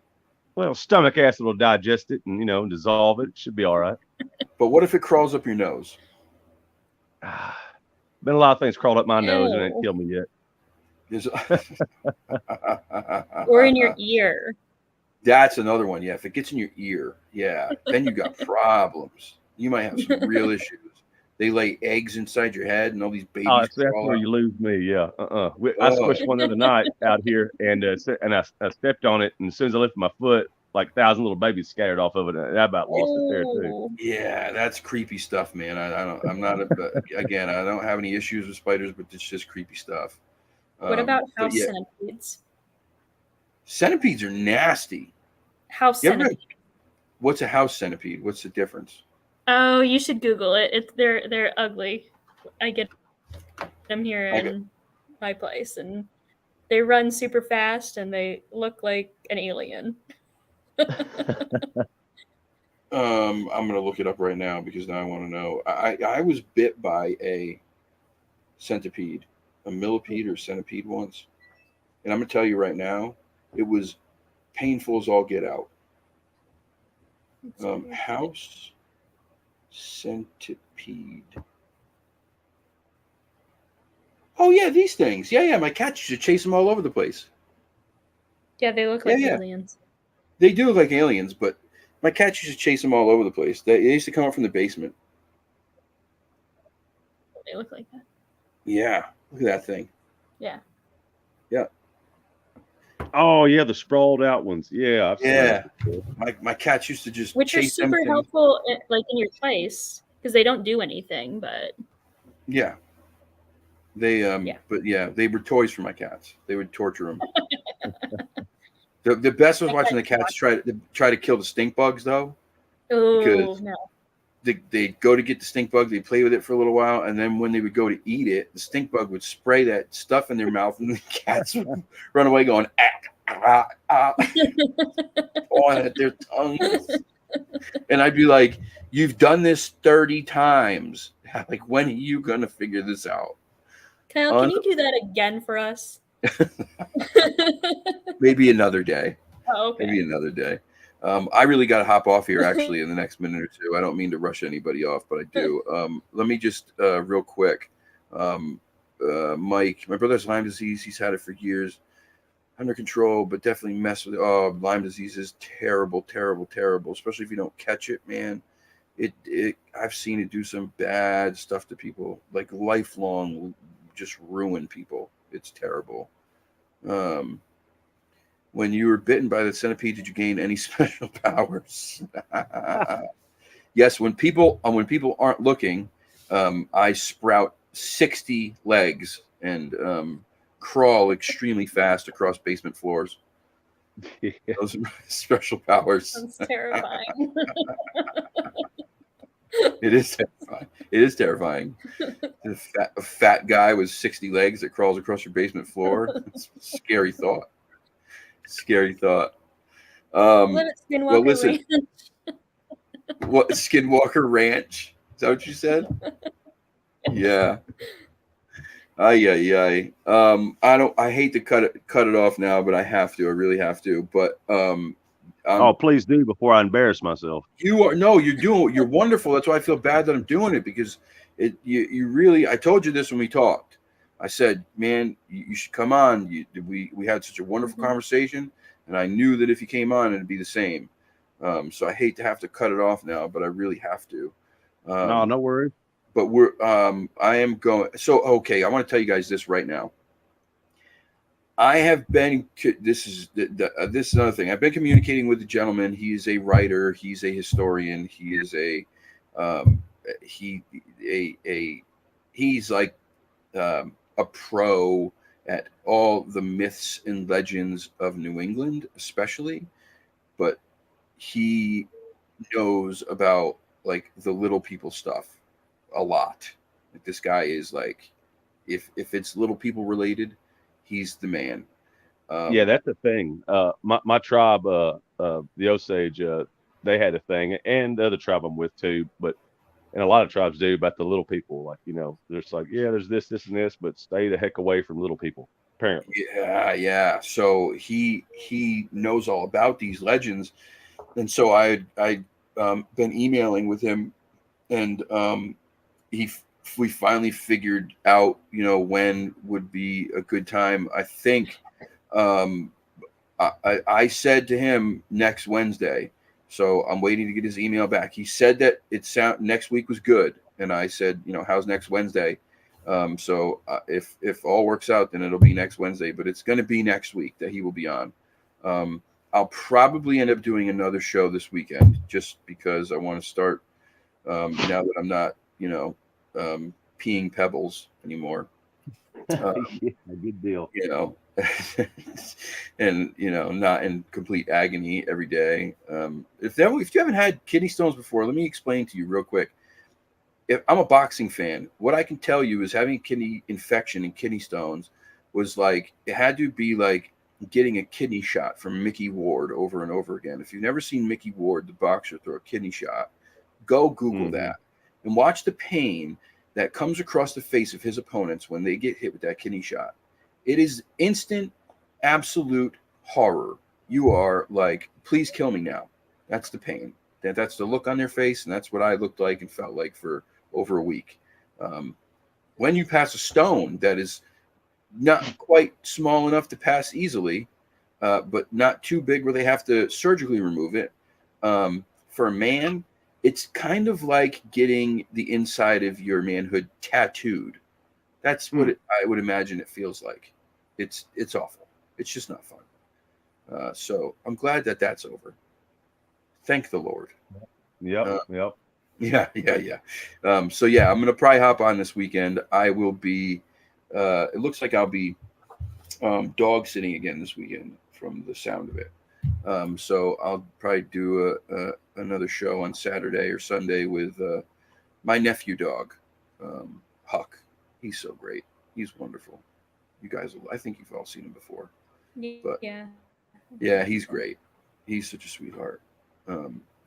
S5: Well, stomach acid will digest it and dissolve it. It should be all right.
S1: But what if it crawls up your nose?
S5: Been a lot of things crawled up my nose and it ain't killed me yet.
S6: Or in your ear.
S1: That's another one. Yeah, if it gets in your ear, yeah, then you got problems. You might have some real issues. They lay eggs inside your head, and all these babies.
S5: Oh, so that's where you lose me. Yeah. I squished one the other night out here, and I stepped on it, and as soon as I lifted my foot, like 1,000 little babies scattered off of it, and I about lost it there too.
S1: Yeah, that's creepy stuff, man. I'm not again. I don't have any issues with spiders, but it's just creepy stuff.
S6: What about house centipedes?
S1: Centipedes are nasty.
S6: House centipede.
S1: What's a house centipede? What's the difference?
S6: Oh, you should Google it. They're ugly. I get them here in my place, and they run super fast, and they look like an alien.
S1: I'm gonna look it up right now because now I want to know. I was bit by a centipede, a millipede or centipede once, and I'm gonna tell you right now, it was painful as all get out. House centipede. Oh yeah, these things. Yeah. My cat used to chase them all over the place.
S6: Yeah, they look like aliens.
S1: They do look like aliens, but my cats used to chase them all over the place. They used to come up from the basement.
S6: They look like that.
S1: Yeah, look at that thing.
S6: Yeah.
S5: Oh yeah, the sprawled out ones. Yeah, I've seen
S1: Yeah.
S5: those before.
S1: My cats used to just
S6: Which are
S1: chase them
S6: super
S1: things.
S6: helpful, like in your place, because they don't do anything. But
S1: Yeah. They
S6: Yeah.
S1: but yeah, they were toys for my cats. They would torture them. The best was watching the cats try to kill the stink bugs though.
S6: oh
S1: Because-
S6: no,
S1: They'd go to get the stink bug, they'd play with it for a little while, and then when they would go to eat it, the stink bug would spray that stuff in their mouth, and the cats would run away going, pawing at their tongues. And I'd be like, you've done this 30 times. Like, when are you going to figure this out?
S6: Kyle, can you do that again for us?
S1: Maybe another day.
S6: Oh, okay.
S1: Maybe another day. I really got to hop off here actually in the next minute or two. I don't mean to rush anybody off, but I do. Let me just real quick. Mike, my brother has Lyme disease. He's had it for years. Under control, but definitely mess with it. Oh, Lyme disease is terrible, terrible, terrible. Especially if you don't catch it, man. I've seen it do some bad stuff to people, like lifelong, just ruin people. It's terrible. When you were bitten by the centipede, did you gain any special powers? Yes, when people aren't looking, I sprout 60 legs and crawl extremely fast across basement floors.
S5: Yeah.
S1: Those are my special powers.
S6: Sounds terrifying.
S1: It is terrifying. It is terrifying. A fat guy with 60 legs that crawls across your basement floor. It's a scary thought. Scary thought.
S6: Let it Skinwalker
S1: well, listen.
S6: Ranch.
S1: What, Skinwalker Ranch? Is that what you said? Yeah. Ay. I hate to cut it off now, but I have to. I really have to. But
S5: Oh, please do before I embarrass myself.
S1: you're wonderful. That's why I feel bad that I'm doing it, because you really, I told you this when we talked. I said, man, you should come on. We had such a wonderful conversation, and I knew that if you came on, it'd be the same. So I hate to have to cut it off now, but I really have to.
S5: No worries.
S1: But I am going. So, okay, I want to tell you guys this right now. I have been, this is another thing. I've been communicating with the gentleman. He is a writer. He's a historian. He is he's like a pro at all the myths and legends of New England, especially. But he knows about like the little people stuff a lot. Like, this guy is like, if it's little people related, he's the man.
S5: Yeah, that's the thing. My tribe, the Osage, they had a thing, and the other tribe I'm with too. And a lot of tribes do about the little people. Like, there's like, yeah, there's this, and this, but stay the heck away from little people. Apparently.
S1: Yeah. So he knows all about these legends, and so I'd been emailing with him, and we finally figured out, when would be a good time. I think I said to him next Wednesday, so I'm waiting to get his email back. He said that next week was good, and I said, how's next Wednesday? So if all works out, then it'll be next Wednesday, but it's going to be next week that he will be on. I'll probably end up doing another show this weekend, just because I want to start now that I'm not, peeing pebbles anymore.
S5: Yeah, good deal.
S1: And not in complete agony every day. If you haven't had kidney stones before, let me explain to you real quick. If I'm a boxing fan, what I can tell you is having kidney infection and kidney stones was like, it had to be like getting a kidney shot from Mickey Ward over and over again. If you've never seen Mickey Ward, the boxer, throw a kidney shot, go Google that and watch the pain that comes across the face of his opponents when they get hit with that kidney shot. It is instant, absolute horror. You are like, please kill me now. That's the pain. That's the look on their face, and that's what I looked like and felt like for over a week. When you pass a stone that is not quite small enough to pass easily, but not too big where they have to surgically remove it. For a man, it's kind of like getting the inside of your manhood tattooed. That's what I would imagine it feels like. It's awful. It's just not fun. So I'm glad that that's over. Thank the Lord.
S5: Yep.
S1: Yeah. So yeah, I'm gonna probably hop on this weekend. I will be. It looks like I'll be dog sitting again this weekend, from the sound of it. So I'll probably do another show on Saturday or Sunday with my nephew dog, Huck. He's so great. He's wonderful. You guys, I think you've all seen him before. But yeah, he's great. He's such a sweetheart.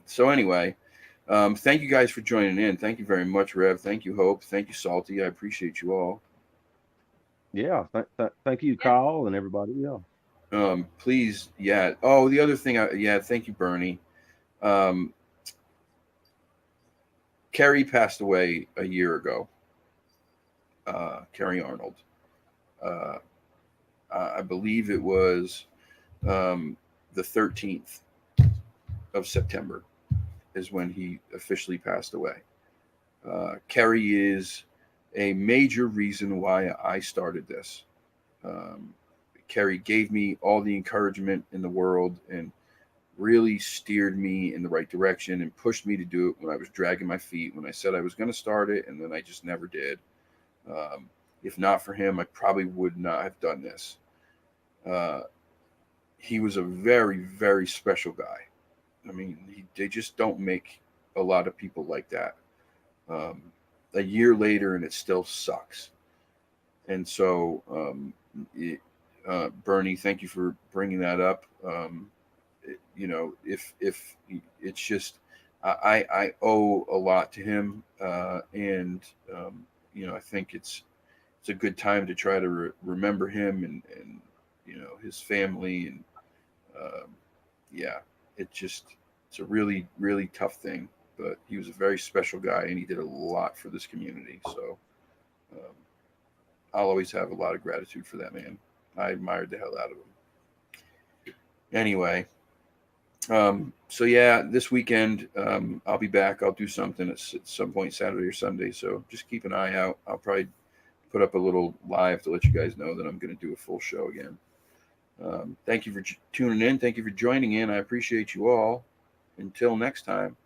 S1: So anyway, thank you guys for joining in. Thank you very much, Rev. Thank you, Hope. Thank you, Salty. I appreciate you all.
S5: Yeah. Thank you, Kyle, and everybody. Yeah.
S1: Please, yeah. Oh, the other thing, thank you, Bernie. Carrie passed away a year ago. Carrie Arnold. I believe it was the 13th of September is when he officially passed away. Carrie is a major reason why I started this. Carrie gave me all the encouragement in the world and really steered me in the right direction and pushed me to do it when I was dragging my feet, when I said I was going to start it, and then I just never did. If not for him, I probably would not have done this. He was a very, very special guy. I mean, they just don't make a lot of people like that. A year later, and it still sucks. And so, Bernie, thank you for bringing that up. If it's just, I owe a lot to him, and I think it's a good time to try to remember him and his family, and it's a really, really tough thing. But he was a very special guy, and he did a lot for this community. So I'll always have a lot of gratitude for that man. I admired the hell out of him. Anyway, so yeah, this weekend I'll be back. I'll do something at some point, Saturday or Sunday. So just keep an eye out. I'll probably put up a little live to let you guys know that I'm going to do a full show again. Thank you for tuning in. Thank you for joining in. I appreciate you all. Until next time,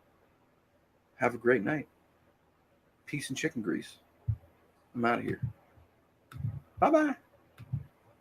S1: have a great night. Peace and chicken grease. I'm out of here. Bye-bye.